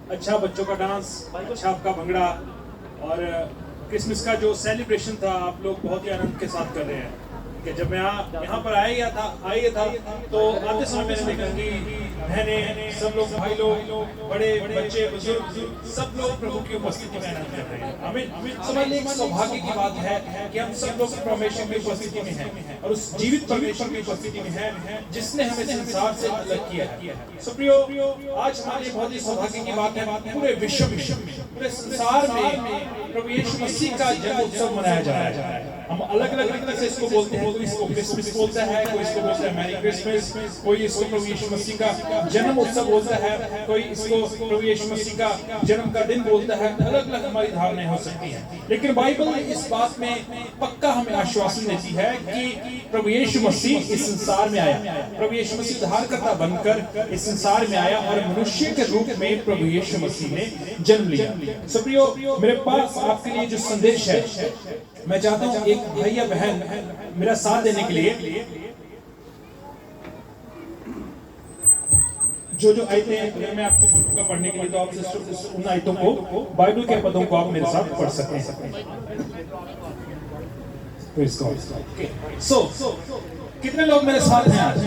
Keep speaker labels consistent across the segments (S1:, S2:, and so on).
S1: अच्छा बच्चों का डांस, अच्छा आपका भंगड़ा और क्रिसमस का जो सेलिब्रेशन था आप लोग बहुत ही आनंद के साथ कर रहे हैं। कि जब मैं यहाँ पर आया था तो आते समय मैंने देखा कि बहनें, सब लोग, भाई लोग, बड़े बच्चे, बुजुर्ग, सब लोग प्रभु की उपस्थिति में आनंद कर रहे हैं। हमें समझ एक सौभाग्य की बात है कि हम सब लोग परमेश्वर की उपस्थिति में हैं और उस जीवित परमेश्वर की उपस्थिति में हैं जिसने हमें संसार से अलग किया है। सुप्रियो, आज हमारे लिए बहुत ही सौभाग्य की बात है, पूरे विश्व में, पूरे संसार में प्रभु यीशु मसीह का जन्म उत्सव मनाया जा रहा है। हम अलग अलग तरीके से इसको बोलते हैं, कोई इसको क्रिसमस बोलता है, कोई इसको बोलता है मैरी क्रिसमस, कोई इसको प्रभु यीशु मसीह का जन्म उत्सव बोलता है, कोई इसको प्रभु यीशु मसीह का जन्म का दिन बोलता है। अलग अलग हमारी धारणाएं हो सकती हैं, लेकिन बाइबल इस बात में पक्का हमें आश्वासन देती है कि प्रभु यीशु मसीह इस संसार में आया, प्रभु यीशु मसीह उद्धारकर्ता बनकर इस संसार में आया और मनुष्य के रूप में प्रभु यीशु मसीह ने जन्म लिया। सुप्रियो, मेरे पास आपके लिए जो संदेश है, मैं चाहता हूं एक भैया बहन मेरा साथ देने के लिए जो आयतें मैं आपको बोलूंगा पढ़ने के लिए, तो आप उन आयतों को, बाइबल के पदों को आप मेरे साथ पढ़ सकते हैं। कितने लोग मेरे साथ हैं आज?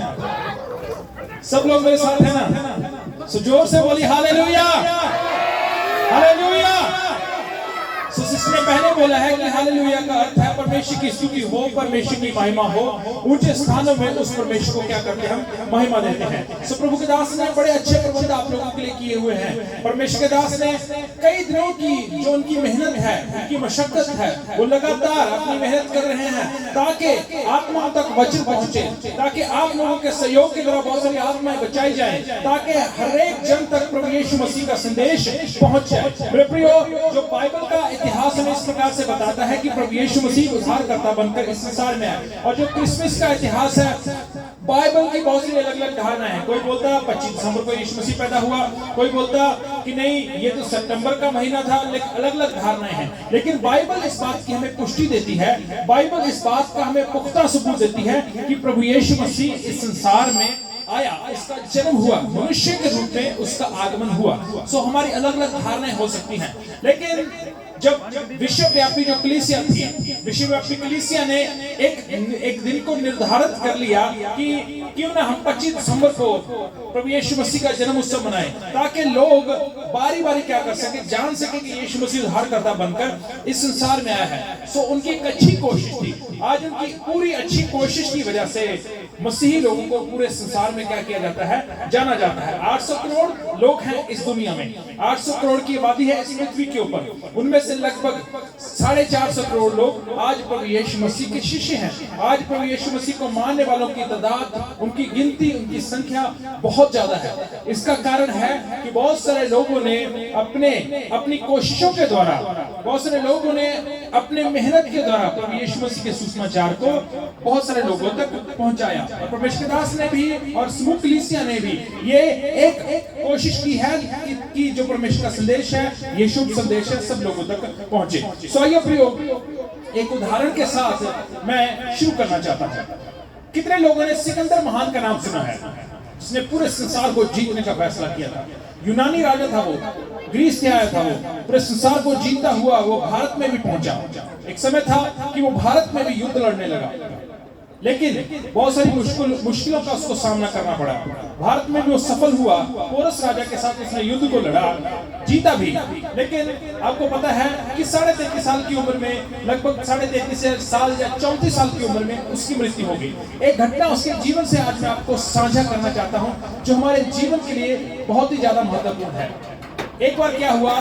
S1: सब लोग मेरे साथ हैं ना? सो जोर से बोली हालेलुया, हालेलुया। इसने पहले बोला है कि हालेलुया का अर्थ है परमेश्वर की स्तुति हो, परमेश्वर की महिमा हो। ऊंचे स्थानों में उस परमेश्वर को क्या करते हैं? हम महिमा देते हैं। सो प्रभु के दास ने बड़े अच्छे प्रबंध आप लोगों के लिए किए हुए हैं। परमेश्वर के दास ने कई दिनों की जो उनकी मेहनत है, उनकी मशक्कत है, वो लगातार अपनी मेहनत कर रहे हैं ताकि आत्माओं तक वचन पहुंचे, ताकि आप लोगों के सहयोग के द्वारा बहुत सारी आत्माएं बचाई जाए, ताकि हर एक जन तक प्रभु यीशु मसीह का संदेश पहुंच जाए। मेरे प्रियो, जो बाइबल का इतिहास हमें इस प्रकार से बताता है कि प्रभु यीशु मसीह उद्धारकर्ता बनकर इस संसार में आए। और जो क्रिसमस का इतिहास है, बाइबल की बहुत सी अलग अलग धारणाएं हैं। कोई बोलता 25 दिसंबर को यीशु मसीह पैदा हुआ, कोई बोलता कि नहीं ये तो सितंबर का महीना था, लेकिन अलग अलग धारणाएं हैं। लेकिन बाइबल इस बात की हमें पुष्टि देती है, बाइबल इस बात का हमें पुख्ता सबूत देती है कि प्रभु यीशु मसीह इस संसार में आया, इसका जन्म हुआ, मनुष्य के रूप में उसका आगमन हुआ। सो हमारी अलग अलग धारणाएं हो सकती हैं, लेकिन जब विश्वव्यापी जो कलीसिया थी, विश्वव्यापी कलीसिया ने एक दिन को निर्धारित कर लिया कि क्यों ना हम 25 दिसंबर को प्रभु यीशु मसीह का जन्म उत्सव मनाएं, ताकि लोग बारी बारी क्या कर सके, जान सके कि यीशु मसीह उद्धारकर्ता बनकर इस संसार में आया है। सो उनकी एक अच्छी कोशिश थी। आज उनकी पूरी अच्छी कोशिश की वजह से मसीही लोगों को पूरे संसार में क्या किया जाता है? जाना जाता है। 800 करोड़ लोग हैं इस दुनिया में, 800 करोड़ की आबादी है इस पृथ्वी के ऊपर। उनमें से लगभग 450 करोड़ लोग आज प्रभु यीशु मसीह के शिष्य हैं। आज प्रभु यीशु मसीह को मानने वालों की तादाद, उनकी गिनती, उनकी संख्या बहुत ज्यादा है। इसका कारण है कि बहुत सारे लोगों ने अपनी कोशिशों के द्वारा, बहुत सारे लोगों ने अपने मेहनत के द्वारा प्रभु यीशु मसीह के सुसमाचार को बहुत सारे लोगों तक पहुंचाया। और परमेश्वर दास ने भी और समूह कलीसिया ने भी ये एक कोशिश की है कि जो परमेश्वर का संदेश है, ये शुभ संदेश है, सब लोगों तक पहुंचे। सो आइए प्रियो, एक उदाहरण के साथ मैं शुरू करना चाहता हूं। कितने लोगों ने सिकंदर महान का नाम सुना है, जिसने पूरे संसार को जीतने का फैसला किया था? यूनानी राजा था वो, ग्रीस से आया था वो, पूरे संसार को जीतता हुआ वो भारत में भी पहुंचा। एक समय था कि वो भारत में भी युद्ध लड़ने लगा, लेकिन बहुत सारी मुश्किलों का उसको सामना करना पड़ा। भारत में भी वो सफल हुआ, पोरस राजा के साथ उसने युद्ध को लड़ा, जीता भी। लेकिन आपको पता है कि 33.5 साल की उम्र में, लगभग 33.5 साल या 34 साल की उम्र में उसकी मृत्यु हो गई। एक घटना उसके जीवन से आज मैं आपको साझा करना चाहता हूं, जो हमारे जीवन के लिए बहुत ही ज्यादा महत्वपूर्ण है। एक बार क्या हुआ,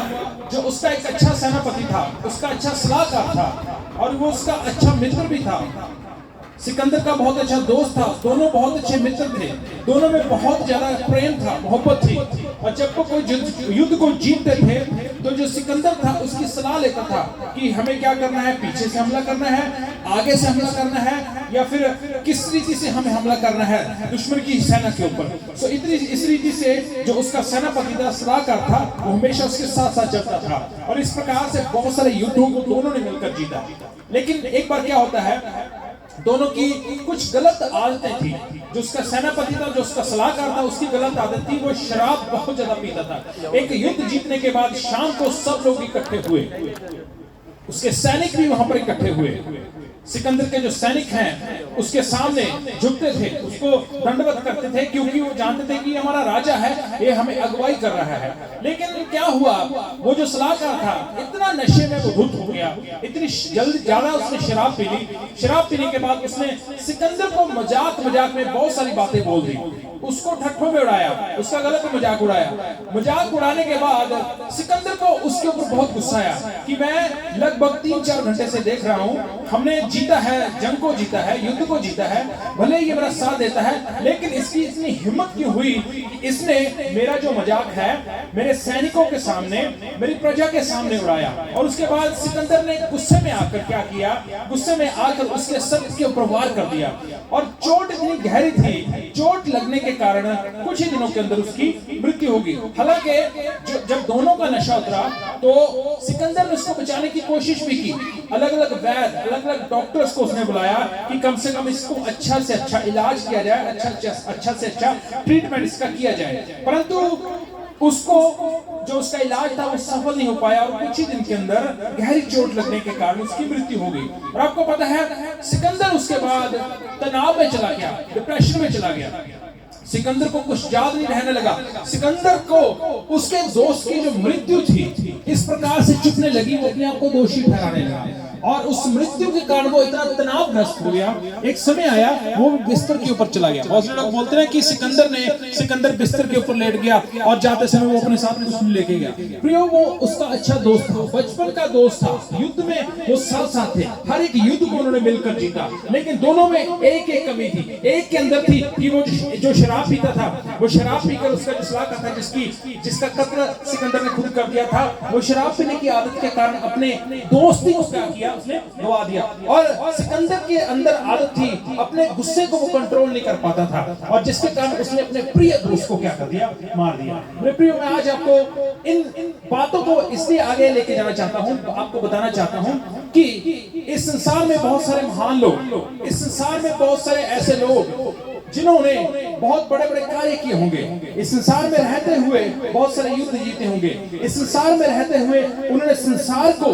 S1: जो उसका एक अच्छा सेनापति था, उसका अच्छा सलाहकार था और वो उसका अच्छा मित्र भी था। सिकंदर का बहुत अच्छा दोस्त था, दोनों बहुत अच्छे मित्र थे, दोनों में बहुत ज्यादा प्रेम था, मोहब्बत थी। और जब वो कोई युद्ध को जीतते थे तो जो सिकंदर था उसकी सलाह लेता था कि हमें क्या करना है, पीछे से हमला करना है, आगे से हमला करना है, या फिर किस रीति से हमें हमला करना है दुश्मन की सेना के ऊपर। सो इस रीति से जो उसका सेनापति था, सलाहकार था, वो हमेशा उसके साथ साथ चलता था और इस प्रकार से बहुत सारे युद्धों को दोनों ने मिलकर जीता। लेकिन एक बार क्या होता है दोनों की कुछ गलत आदतें थी। जो उसका सेनापति था, जो उसका सलाहकार था, उसकी गलत आदत थी, वो शराब बहुत ज्यादा पीता था। एक युद्ध जीतने के बाद शाम को सब लोग इकट्ठे हुए, उसके सैनिक भी वहां पर इकट्ठे हुए। सिकंदर के जो सैनिक हैं उसके सामने झुकते थे, उसको दंडवत करते थे, क्योंकि वो जानते थे कि हमारा राजा है, ये हमें अगुवाई कर रहा है। लेकिन क्या हुआ, वो जो सलाहकार था इतना नशे में वो धुत हो गया, इतनी जल्द ज्यादा उसने शराब पी ली। शराब पीने के बाद उसने सिकंदर को मजाक मजाक में बहुत सारी बातें बोल दी, उसको ठट्ठों में उड़ाया, उसका गलत मजाक उड़ाया। मजाक उड़ाने के बाद सिकंदर को उसके ऊपर बहुत गुस्सा आया कि मैं लगभग 3-4 घंटे से देख रहा हूँ, हमने जीता है, जंग को जीता है, युद्ध को जीता है, भले ये मेरा साथ देता है, लेकिन इसकी इतनी हिम्मत क्यों हुई कि इसने मेरा जो मजाक है मेरे सैनिकों के सामने, मेरी प्रजा के सामने उड़ाया। और उसके बाद सिकंदर ने गुस्से में आकर क्या किया, गुस्से में आकर उसके सर के ऊपर वार कर दिया, और चोट इतनी गहरी थी, चोट लगने के कारण कुछ ही दिनों के अंदर उसकी मृत्यु होगी। हालांकि जब दोनों का नशा उतरा तो सिकंदर ने उसको बचाने की कोशिश भी की, अलग अलग वैद्य, अलग अलग डॉक्टर्स को उसने बुलाया कि कम से कम इसको अच्छा से अच्छा इलाज किया जाए, अच्छा से अच्छा ट्रीटमेंट इसका किया जाए, परंतु उसको जो उसका इलाज था वो सफल नहीं हो पाया, और कुछ ही दिन के अंदर गहरी चोट लगने के कारण उसकी मृत्यु हो गई। और आपको पता है सिकंदर उसके बाद तनाव में चला गया, डिप्रेशन में चला गया, सिकंदर को कुछ याद नहीं रहने लगा। सिकंदर को उसके दोस्त की जो मृत्यु थी इस प्रकार से चुभने लगी, वो अपने आप को दोषी ठहराने लगा, और उस मृत्यु के कारण वो इतना तनावग्रस्त हो गया। एक समय आया वो बिस्तर के ऊपर चला गया। बहुत से लोग बोलते हैं कि सिकंदर बिस्तर के ऊपर लेट गया और जाते समय वो अपने साथ कुछ लेके गया। प्रियो, वो उसका अच्छा दोस्त था, बचपन का दोस्त था, युद्ध में वो साथ थे, हर एक युद्ध को उन्होंने मिलकर जीता, लेकिन दोनों में एक एक कमी थी। एक के अंदर थी कि वो जो शराब पीता था, वो शराब पीकर उसका जो सलाहकार था, जिसका कत्ल सिकंदर ने खुद कर दिया था, वो शराब पीने की आदत के कारण अपने दोस्ती को क्या किया, उसने गवा दिया। और सिकंदर के अंदर आदत थी, अपने गुस्से को वो कंट्रोल नहीं कर पाता था, और जिसके कारण उसने अपने प्रिय दोस्त को क्या कर दिया, मार दिया। मेरे प्रियो, मैं आज आपको इन बातों को इसलिए आगे लेके जाना चाहता हूं, आपको बताना चाहता हूं कि इस संसार में बहुत सारे महान लोग, इस संसार में बहुत सारे ऐसे लोग जिन्होंने बहुत बड़े बड़े कार्य किए होंगे, इस संसार में रहते हुए बहुत सारे युद्ध जीते होंगे, इस संसार में रहते हुए उन्होंने संसार को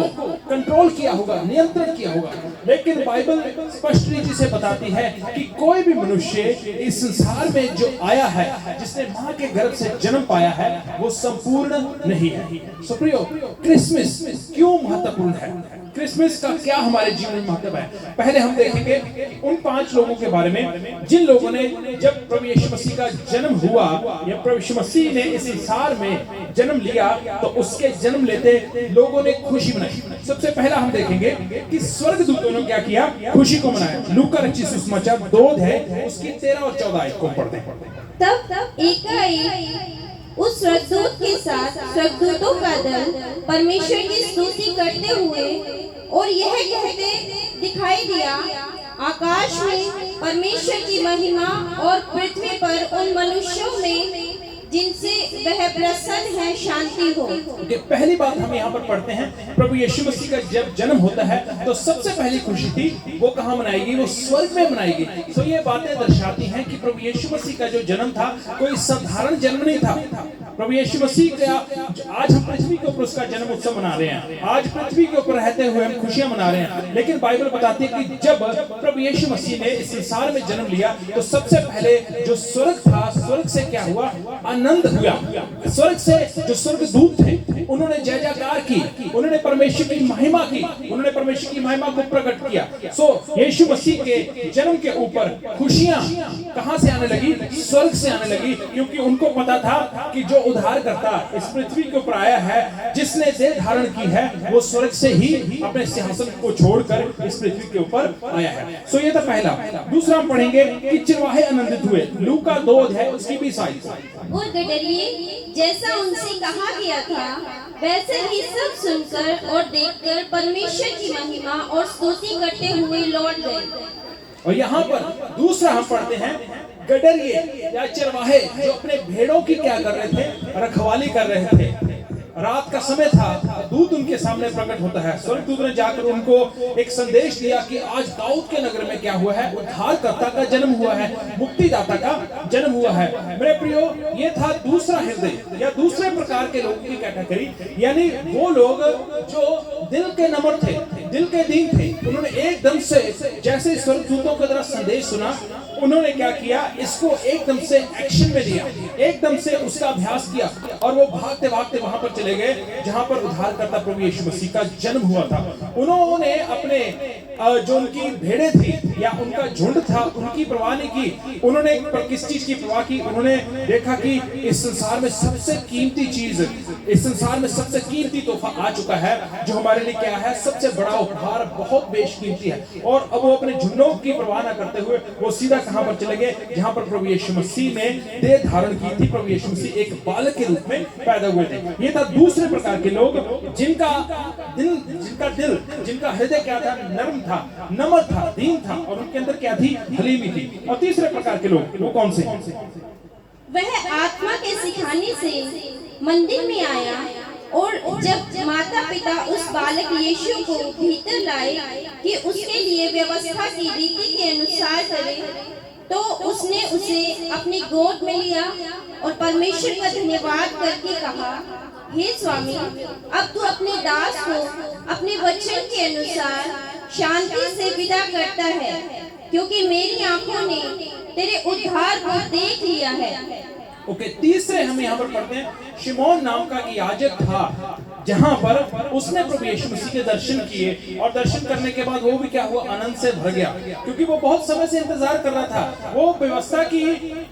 S1: कंट्रोल किया होगा, नियंत्रण किया होगा, लेकिन बाइबल स्पष्ट रीति से बताती है कि कोई भी मनुष्य इस संसार में जो आया है, जिसने मां के गर्भ से जन्म पाया है, वो संपूर्ण नहीं है। सो प्रियो, क्रिसमस क्यों महत्वपूर्ण है, क्रिसमस का क्या हमारे जीवन में महत्व है। पहले हम देखेंगे उन 5 लोगों के बारे में जिन लोगों ने, जब प्रभु यीशु मसीह का जन्म हुआ या प्रभु यीशु मसीह ने इस संसार में जन्म लिया, तो उसके जन्म लेते लोगों ने खुशी मनाई। सबसे पहला हम देखेंगे कि स्वर्गदूतों ने क्या किया, खुशी को मनाया। लूका रचित सुसमाचार 2 है, उसकी 13 और 14 आयत को पढ़ते हैं।
S2: तब एकाएक उस स्वर्गदूत के साथ स्वर्गदूतों का दल परमेश्वर की स्तुति करते हुए और यह कहते दिखाई दिया, आकाश में परमेश्वर की महिमा और पृथ्वी पर उन मनुष्यों में जिनसे वह प्रसन्न है शांति हो।
S1: पहली बात हम यहाँ पर पढ़ते हैं, प्रभु यीशु मसीह का जब जन्म होता है तो सबसे पहली खुशी थी वो कहाँ मनाएगी, वो स्वर्ग में मनाएगी। तो ये बातें दर्शाती हैं कि प्रभु यीशु मसीह का जो जन्म था कोई साधारण जन्म नहीं था। प्रभु यीशु मसीह का आज हम पृथ्वी के ऊपर उसका जन्म उत्सव मना रहे हैं, आज पृथ्वी के ऊपर रहते हुए हम खुशियां मना रहे हैं, लेकिन बाइबल बताती है कि जब प्रभु यीशु मसीह ने इस संसार में जन्म लिया तो सबसे पहले जो स्वर्ग था, स्वर्ग से क्या हुआ, आनंद हुआ। स्वर्ग से जो स्वर्गदूत थे उन्होंने जय जयकार की, उन्होंने परमेश्वर की महिमा की, उन्होंने परमेश्वर की महिमा को प्रकट किया। सो यीशु मसीह के जन्म के ऊपर खुशियां कहां से आने लगी, स्वर्ग से आने लगी, क्योंकि उनको पता था कि जो उद्धारकर्ता इस पृथ्वी के ऊपर आया है, जिसने देह धारण की है, वो स्वर्ग से ही अपने सिंहासन को छोड़कर इस पृथ्वी के ऊपर आया है। सो ये था पहला। दूसरा हम पढ़ेंगे कि चिरवाहे आनंदित हुए। लूका 2 है, उसकी 20 आयत।
S2: और गडरिये जैसा उनसे कहा गया था वैसे ही सब सुनकर और देखकर परमेश्वर की महिमा और स्तुति करते हुए लौट गए।
S1: और यहाँ पर दूसरा हम पढ़ते हैं, गडरिये या चरवाहे जो अपने भेड़ों की क्या कर रहे थे, रखवाली कर रहे थे। रात का समय था, दूत उनके सामने प्रकट होता है। स्वर्गदूत ने जाकर उनको एक संदेश दिया कि आज दाऊद के नगर में क्या हुआ है, उद्धारकर्ता का जन्म हुआ है, मुक्तिदाता का जन्म हुआ है। मेरे प्रियो, ये था दूसरा हृदय या दूसरे प्रकार के लोगों की कैटेगरी, यानी वो लोग जो दिल के नम्र थे, दिल के दीन थे। उन्होंने एकदम से जैसे स्वर्गदूतों के द्वारा संदेश सुना, उन्होंने क्या किया, इसको एकदम से एक्शन में लिया, एकदम से उसका अभ्यास किया और वो भागते भागते वहां पर चले गए जहां पर उद्धारकर्ता प्रभु यीशु मसीह का जन्म हुआ था। उन्होंने अपने जो उनकी भेड़ें थी या उनका झुंड था, उनकी परवाह नहीं की। उन्होंने किस चीज की परवाह की? उन्होंने देखा कि इस संसार में सबसे कीमती चीज, इस संसार में सबसे कीमती तोहफा आ चुका है, जो हमारे लिए क्या है, सबसे बड़ा उपहार, बहुत बेशकीमती है। और अब वो अपने झुंडों की परवाह न करते हुए वो सीधा कहां पर चले गए, जहां पर प्रभु यीशु मसीह ने देह धारण की थी। प्रभु यीशु मसीह एक बालक के रूप में पैदा हुए थे। ये था दूसरे प्रकार के लोग, जिनका दिल, जिनका हृदय क्या था, नर्म था, नम्र था, दीन था, और उनके अंदर क्या थी, हलीमी थी। और तीसरे प्रकार के लोग, वो कौन से?
S2: वह आत्मा के सिखाने से मंदिर में आया, और जब माता पिता उस बालक यीशु को भीतर लाए कि उसके लिए व्यवस्था की रीति के अनुसार करे, तो उसने उसे अपनी गोद में लिया और परमेश्वर का धन्यवाद करके कहा, हे स्वामी, अब तू अपने दास को अपने वचन के अनुसार शांति से विदा करता है, क्योंकि मेरी आंखों ने तेरे उद्धार को देख लिया है।
S1: ओके, तीसरे हम यहाँ पर पढ़ते हैं, शिमोन नाम का याजक था, जहां पर उसने प्रभु यीशु मसीह के दर्शन किए, और दर्शन करने के बाद वो भी क्या हुआ, आनंद से भर गया, क्योंकि वो बहुत समय से इंतजार कर रहा था। वो व्यवस्था की,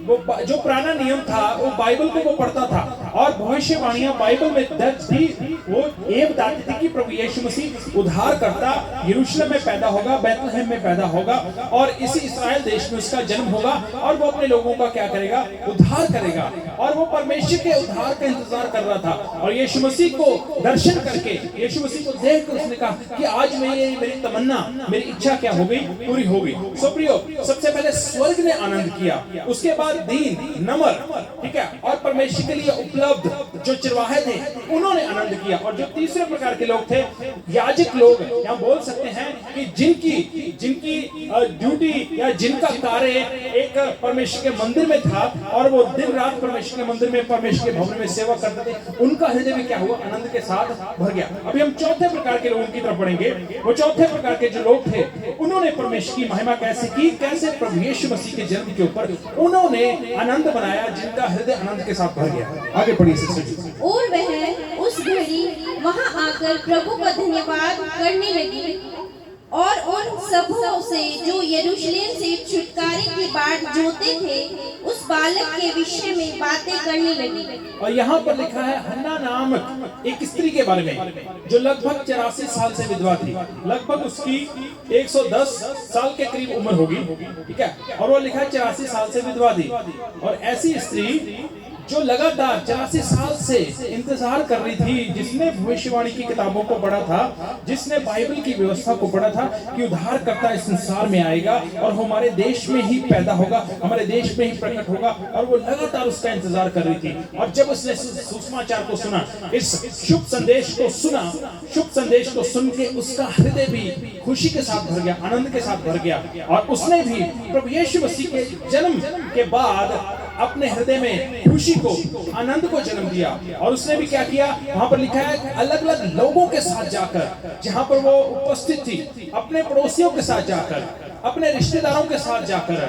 S1: वो जो पुराना नियम था, वो बाइबल को वो पढ़ता था, और भविष्यवाणियां बाइबल में दर्ज थी। वो ये बताती थी कि प्रभु यीशु मसीह उद्धारकर्ता यरूशलेम में पैदा होगा, बैतलहम में पैदा होगा, और इसी इस्राएल देश में उसका जन्म होगा, और वो अपने लोगों का क्या करेगा, उद्धार करेगा। और वो परमेश्वर के उद्धार का इंतजार कर रहा था, और यीशु मसीह को दर्शन करके, यीशु मसीह को देखकर उसने कहा कि आज मेरी तमन्ना, मेरी इच्छा क्या हो गई, पूरी हो गई। सो प्रियो, सबसे पहले स्वर्ग ने आनंद किया, उसके बाद दीन, नम्र, ठीक है, और परमेश्वर के लिए उपलब्ध जो चरवाहे थे, उन्होंने आनंद किया। और जो तीसरे प्रकार के लोग थे, याजक लोग, यहाँ बोल सकते हैं कि जिनकी ड्यूटी या जिनका कार्य एक परमेश्वर के मंदिर में था, और वो दिन रात परमेश्वर के मंदिर में, परमेश्वर के भवन में सेवा करते थे, उनका हृदय में क्या हुआ, आनंद के साथ भर गया। अभी हम चौथे प्रकार के लोगों की तरफ पढ़ेंगे। वो चौथे प्रकार के जो लोग थे, उन्होंने परमेश्वर की महिमा कैसे की, कैसे प्रभु यीशु मसीह के जन्म के ऊपर उन्होंने आनंद बनाया, जिनका हृदय आनंद के साथ भर गया। आगे पढ़िए सिस्टर।
S2: और वह उस घड़ी वहां आकर प्रभु का धन्यवाद करने लगी, और उन सबों से जो यरूशलेम से छुटकारे की बाट जोते थे, उस बालक के विषय में बातें करने लगी।
S1: और यहाँ पर लिखा है, हन्ना नामक एक स्त्री के बारे में, जो लगभग 84 साल से विधवा थी। लगभग उसकी 110 साल के करीब उम्र होगी, ठीक है, और वो लिखा है 84 साल से विधवा थी। और ऐसी स्त्री जो लगातार 84 साल से इंतजार कर रही थी, जिसने भविष्यवाणी की किताबों को पढ़ा था, जिसने बाइबल की व्यवस्था को पढ़ा था कि उद्धारकर्ता इस संसार में आएगा और हमारे देश में ही पैदा होगा, हमारे देश में ही प्रकट होगा, और वो लगातार उसका इंतजार कर रही थी। और जब उसने सुसमाचार को सुना, इस शुभ संदेश को सुना, शुभ संदेश को सुन के उसका हृदय भी खुशी के साथ भर गया, आनंद के साथ भर गया, और उसने भी प्रभु यीशु मसीह के जन्म के बाद अपने हृदय में खुशी को, आनंद को जन्म दिया। और उसने भी क्या किया, वहां पर लिखा है, अलग अलग लोगों के साथ जाकर, जहां पर वो उपस्थित थी, अपने पड़ोसियों के साथ जाकर, अपने रिश्तेदारों के साथ जाकर,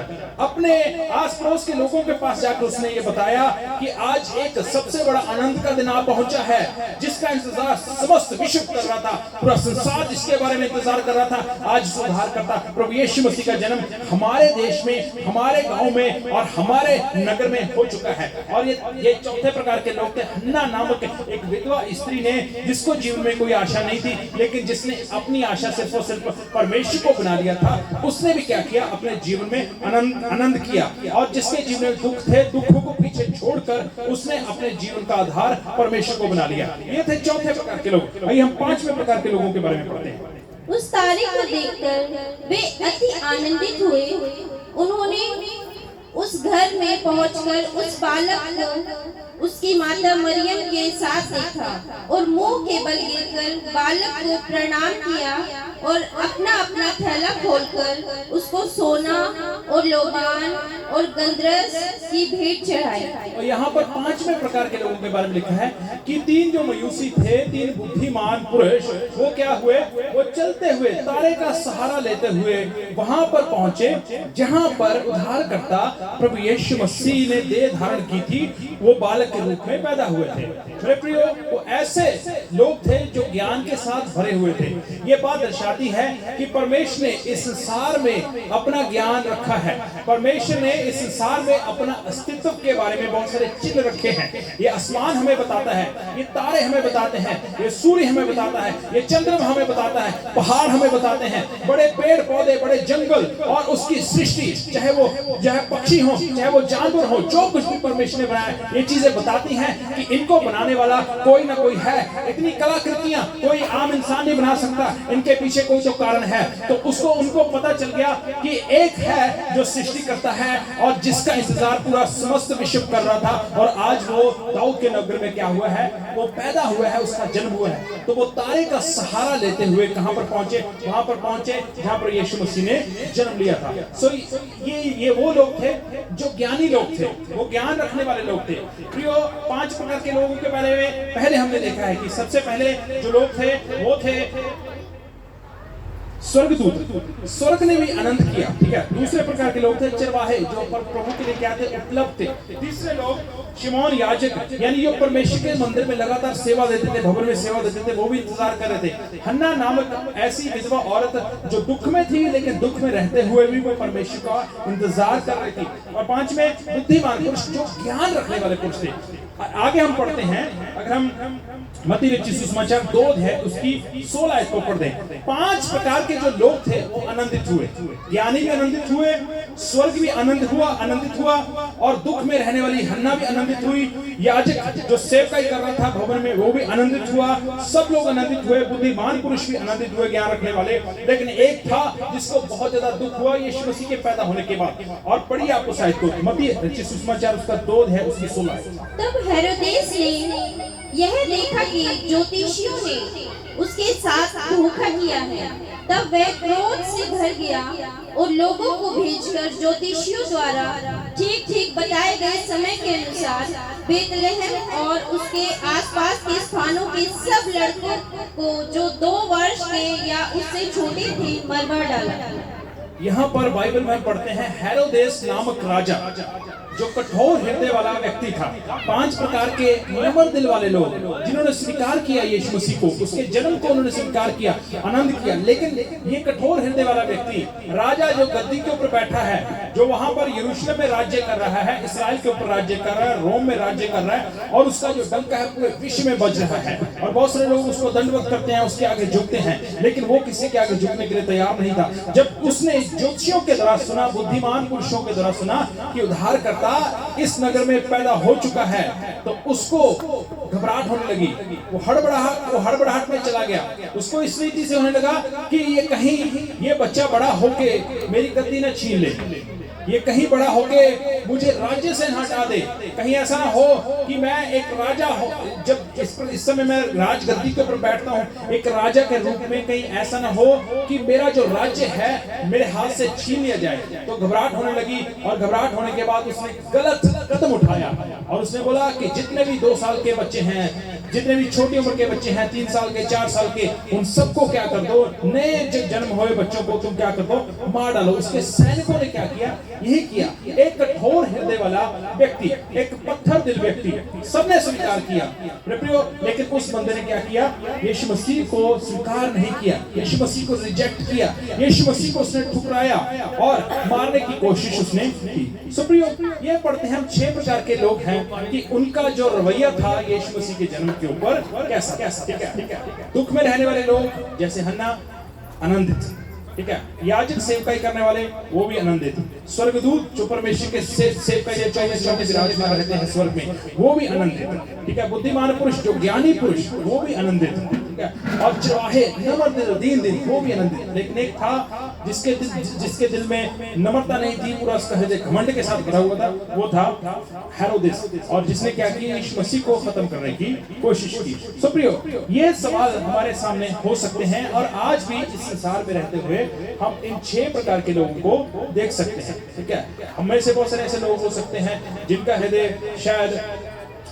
S1: अपने आस पड़ोस के लोगों के पास जाकर उसने ये बताया कि आज एक सबसे बड़ा आनंद का दिन आ पहुंचा है, जिसका इंतजार समस्त विश्व कर रहा था, पूरा संसार जिसके बारे में इंतजार कर रहा था। आज उद्धारकर्ता प्रभु यीशु मसीह का जन्म हमारे देश में, हमारे गांव में और हमारे नगर में हो चुका है। और ये चौथे प्रकार के लोग थे, हन्ना नामक एक विधवा स्त्री ने, जिसको जीवन में कोई आशा नहीं थी, लेकिन जिसने अपनी आशा सिर्फ और सिर्फ परमेश्वर को बना लिया था। उसने भी क्या किया, अपने जीवन में आनंद किया, और जिसके जीवन में दुख थे, दुखों को पीछे छोड़कर उसने अपने जीवन का आधार परमेश्वर को बना लिया। ये थे चौथे प्रकार के लोग। आइए हम पांचवें प्रकार के लोगों के बारे में पढ़ते हैं।
S2: उस तारे को देखकर वे अति आनंदित हुए। उन्होंने उस घर में पहुंचकर उस बालक को उसकी माता मरियम के साथ देखा और मुंह के बल गिरकर बालक को प्रणाम किया और अपना अपना थैला खोलकर उसको सोना और लोबान और गंधरस की भेंट चढ़ाई।
S1: और यहाँ पर 5वें प्रकार के लोगों के बारे में लिखा है कि 3 जो मयूसी थे, 3 बुद्धिमान पुरुष, वो क्या हुए, वो चलते हुए तारे का सहारा लेते हुए वहां पर पहुंचे जहां पर उद्धारकर्ता प्रभु यीशु मसीह ने देह धारण की थी, वो बालक के रूप में पैदा हुए थे। मेरे प्रियो, वो ऐसे लोग थे जो ज्ञान के साथ भरे हुए थे। ये बात दर्शाती है कि परमेश्वर ने इस संसार में अपना ज्ञान रखा है। परमेश्वर ने इस संसार में अपना अस्तित्व के बारे में बहुत सारे चिन्ह रखे हैं। ये आसमान हमें बताता है, ये तारे हमें बताते हैं, ये सूर्य हमें बताता है, ये चंद्रमा हमें बताता है, पहाड़ हमें बताते हैं, बड़े पेड़ पौधे, बड़े जंगल और उसकी सृष्टि, चाहे वो पक्षी हो, चाहे वो जानवर हो, जो कुछ भी परमेश्वर ने बनाया, ये चीजें बताती हैं कि इनको बनाने वाला कोई ना कोई है। इतनी कलाकृतियां कोई आम इंसान नहीं बना सकता, इनके पीछे कोई तो कारण है। तो उसको उनको पता चल गया कि एक है जो सृष्टि करता है और जिसका इंतजार पूरा समस्त विश्व कर रहा था, और आज वो दाऊद के नगर में क्या हुआ है, वो पैदा हुआ है, उसका जन्म हुआ है। तो वो तारे का सहारा लेते हुए कहां पर पहुंचे, वहां पर पहुंचे जहां पर यीशु मसीह ने जन्म लिया था। सो ये वो लोग थे जो ज्ञानी लोग थे, वो ज्ञान रखने वाले लोग थे। प्रियो, 5 प्रकार के लोगों के बारे में पहले हमने देखा है कि सबसे पहले जो लोग थे वो थे स्वर्गदूत। स्वर्ग ने भी आनंद किया, ठीक है। दूसरे प्रकार के लोग थे चरवाहे, जो प्रभु के लिए क्या थे, उपलब्ध थे। तीसरे लोग शिमोन याजक, यानी जो परमेश्वर के मंदिर में लगातार सेवा देते थे, भवन में सेवा देते थे, वो भी इंतजार कर रहे थे। हन्ना नामक ऐसी विधवा औरत जो दुख में थी, लेकिन दुख में रहते हुए भी वो परमेश्वर का इंतजार कर रही थी। और 5वें बुद्धिमान पुरुष, जो ज्ञान रखने वाले पुरुष थे। आगे हम पढ़ते हैं, अगर हम मत्ती रचित सुसमाचार 2 है उसकी 16 को पढ़ते हैं। 5 प्रकार के जो लोग थे वो आनंदित हुए। ज्ञानी भी आनंदित हुए, स्वर्ग भी आनंदित हुआ और दुख में रहने वाली हन्ना भी आनंदित हुई। याजक जो सेवकाई कर रहा था भवन में, वो भी आनंदित हुआ। सब लोग आनंदित हुए, बुद्धिमान पुरुष भी आनंदित हुए, ज्ञान रखने वाले। लेकिन एक था जिसको बहुत ज्यादा दुख हुआ यीशु मसीह के पैदा होने के बाद। और पढ़िए आपको शायद को मत्ती रचित सुसमाचार उसका 2 है उसकी 16।
S2: तब हेरोदेस ने यह देखा कि ज्योतिषियों ने उसके साथ धोखा किया है, तब वह क्रोध से भर गया और लोगों को भेजकर ज्योतिषियों द्वारा ठीक ठीक बताए गए समय के अनुसार बेतलहम और उसके आसपास के स्थानों के सब लड़कों को जो 2 वर्ष के या उससे छोटे थे मरवा डाला।
S1: यहाँ पर बाइबल में पढ़ते हैं हेरोदेस नामक राजा जो कठोर हृदय वाला व्यक्ति था। 5 प्रकार के नम्र दिल वाले लोग जिन्होंने स्वीकार किया यीशु मसीह को, उसके जन्म को उन्होंने स्वीकार किया, आनंद किया। लेकिन ये कठोर हृदय वाला व्यक्ति, राजा जो गद्दी के ऊपर बैठा है, जो वहां पर यरूशलेम में राज्य कर रहा है, इसराइल के ऊपर राज्य कर रहा है, रोम में राज्य कर रहा है, और उसका जो डंका है पूरे विश्व में बज रहा है। और बहुत सारे लोग उसको दंडवत करते हैं, उसके आगे झुकते हैं, लेकिन वो किसी के आगे झुकने के लिए तैयार नहीं था। जब उसने ज्योतिषियों के द्वारा सुना, बुद्धिमान पुरुषों के द्वारा सुना कि उद्धारकर्ता इस नगर में पैदा हो चुका है, तो उसको घबराहट होने लगी। वो हड़बड़ाहट में चला गया। उसको इस रीति से होने लगा कि ये कहीं ये बच्चा बड़ा होके मेरी गद्दी न छीन ले, ये कहीं बड़ा होके मुझे राज्य से हटा दे। कहीं ऐसा ना हो कि मैं एक राजा हो, जब इस समय मैं राजगद्दी के ऊपर बैठता हूँ एक राजा के रूप में, कहीं ऐसा ना हो कि मेरा जो राज्य है मेरे हाथ से छीन लिया जाए। तो घबराहट होने लगी, और घबराहट होने के बाद उसने गलत कदम उठाया और उसने बोला कि जितने भी 2 साल के बच्चे हैं, जितने भी छोटी उम्र के बच्चे हैं, 3 साल के, 4 साल के, उन सबको क्या कर दो, नए जन्म हुए बच्चों को तुम क्या कर दो, मार डालो। उसके सैनिकों ने क्या किया, यही किया। एक कठोर हृदय वाला व्यक्ति, एक पत्थर दिल व्यक्ति, सबने स्वीकार किया। लेकिन उस बंदे ने क्या किया, यीशु मसीह को स्वीकार नहीं किया, यीशु मसीह को रिजेक्ट किया, यीशु मसीह को उसने ठुकराया और मारने की कोशिश उसने की। सुप्रियो, ये पढ़ते हैं हम 6 प्रकार के लोग हैं कि उनका जो रवैया था यीशु मसीह के जन्म के ऊपर कैसा। ठीक है। दुख में रहने वाले लोग जैसे हन्ना, आनंदित, ठीक है। याजक सेवकाई करने वाले वो भी आनंदित। स्वर्गदूत जो परमेश्वर के सेवकाई 24 विराजमान रहते हैं स्वर्ग में, वो भी आनंदित, ठीक है। बुद्धिमान पुरुष जो ज्ञानी पुरुष, वो भी आनंदित। ठीक है। और चरवाहे नम्र दीन दिन वो भी आनंदित। लेकिन एक था जिसके दिल में नम्रता नहीं थी, पूरा उसका हृदय घमंड के साथ भरा हुआ था, वो था हेरोदेस, और जिसने क्या किया, यीशु मसीह को खत्म करने की कोशिश की। सो प्रियो, ये सवाल हमारे सामने हो सकते हैं और आज भी इस संसार में रहते हुए हम इन 6 प्रकार के लोगों को देख सकते हैं, ठीक है। हम में से बहुत सारे ऐसे लोग हो सकते हैं जिनका हृदय शायद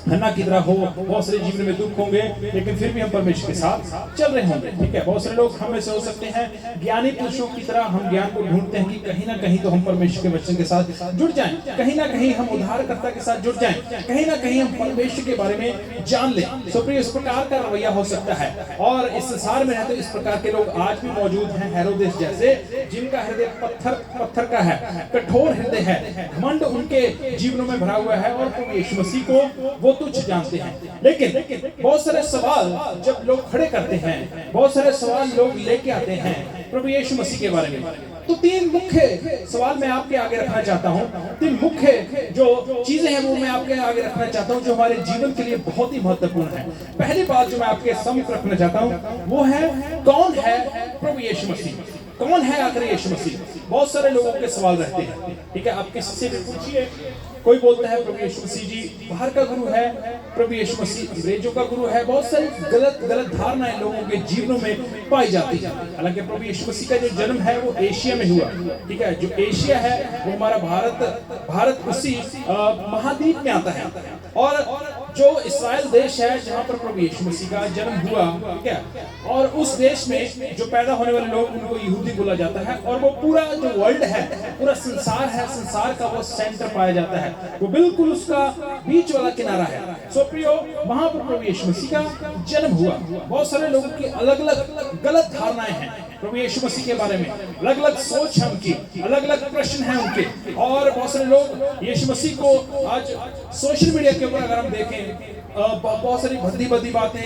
S1: हन्ना की तरह हो, बहुत सारे जीवन में दुख होंगे, लेकिन फिर भी हम परमेश्वर के साथ चल रहे होंगे, ठीक है। बहुत सारे लोग हम में से हो सकते हैं ज्ञानी पुरुषों की तरह, हम ज्ञान को ढूंढते हैं कि कहीं ना कहीं तो हम परमेश्वर के वचन के साथ जुड़ जाएं, कहीं ना कहीं हम उद्धारकर्ता के साथ जुड़ जाएं, कहीं ना कहीं हम परमेश्वर के बारे में जान लें। सो प्रिय, इस प्रकार का रवैया हो सकता है और इस संसार में रहते इस प्रकार के लोग आज भी मौजूद हैं, हेरोदेस जैसे, जिनका हृदय पत्थर का है, कठोर हृदय है, घमंड उनके जीवनों में भरा हुआ है और प्रभु यीशु मसीह को वो तुच्छ जानते हैं। लेकिन बहुत सारे सवाल जब लोग खड़े करते हैं, बहुत सारे सवाल लोग लेके आते हैं प्रभु यीशु मसीह के बारे में, तो 3 मुख्य सवाल मैं आपके आगे रखना चाहता हूं। 3 मुख्य जो चीजें हैं वो मैं आपके आगे रखना चाहता हूं, जो हमारे जीवन के लिए बहुत ही महत्वपूर्ण है। पहली बात जो मैं आपके सम्मुख रखना चाहता हूं वो है, कौन है प्रभु यीशु मसीह, कौन है आखिर यीशु मसीह। बहुत सारे लोगों के सवाल रहते हैं, ठीक है। आप किसी से भी पूछिए, कोई बोलता है प्रभु यीशु मसीह जी बाहर का गुरु है, प्रभु यीशु मसीह अंग्रेजों का गुरु है। बहुत सारी गलत धारणाएं लोगों के जीवनों में पाई जाती है। हालांकि प्रभु यीशु मसीह का जो जन्म है वो एशिया में हुआ, ठीक है। जो एशिया है वो हमारा भारत उसी महाद्वीप में आता है, और जो इस्राएल देश है जहाँ पर प्रभु यीशु मसीह का जन्म हुआ, ठीक है, और उस देश में जो पैदा होने वाले लोग उनको यहूदी बोला जाता है, और वो पूरा जो वर्ल्ड है, पूरा संसार है, संसार का वो सेंटर पाया जाता है, वो बिल्कुल उसका बीच वाला किनारा है। सो प्रियो, वहां पर प्रभु यीशु मसीह का जन्म हुआ। बहुत सारे लोगों की अलग अलग गलत धारणाएं हैं प्रभु यीशु मसीह के बारे में, अलग अलग सोच है उनकी, अलग अलग प्रश्न हैं उनके, और बहुत सारे लोग यीशु मसीह को आज सोशल मीडिया के ऊपर अगर हम देखें, बहुत सारी भद्दी बातें,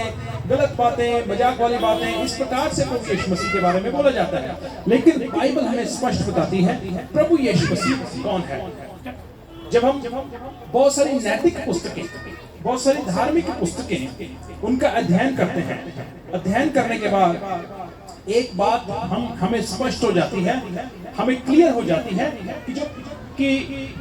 S1: गलत बातें, मजाक वाली बातें, इस प्रकार से प्रभु यीशु मसीह के बारे में बोला जाता है। लेकिन बाइबल हमें स्पष्ट बताती है प्रभु यीशु मसीह कौन है। जब हम बहुत सारी नैतिक पुस्तकें, बहुत सारी धार्मिक पुस्तकें उनका अध्ययन करते हैं, अध्ययन करने के बाद एक बात हमें स्पष्ट हो जाती है, हमें क्लियर हो जाती है कि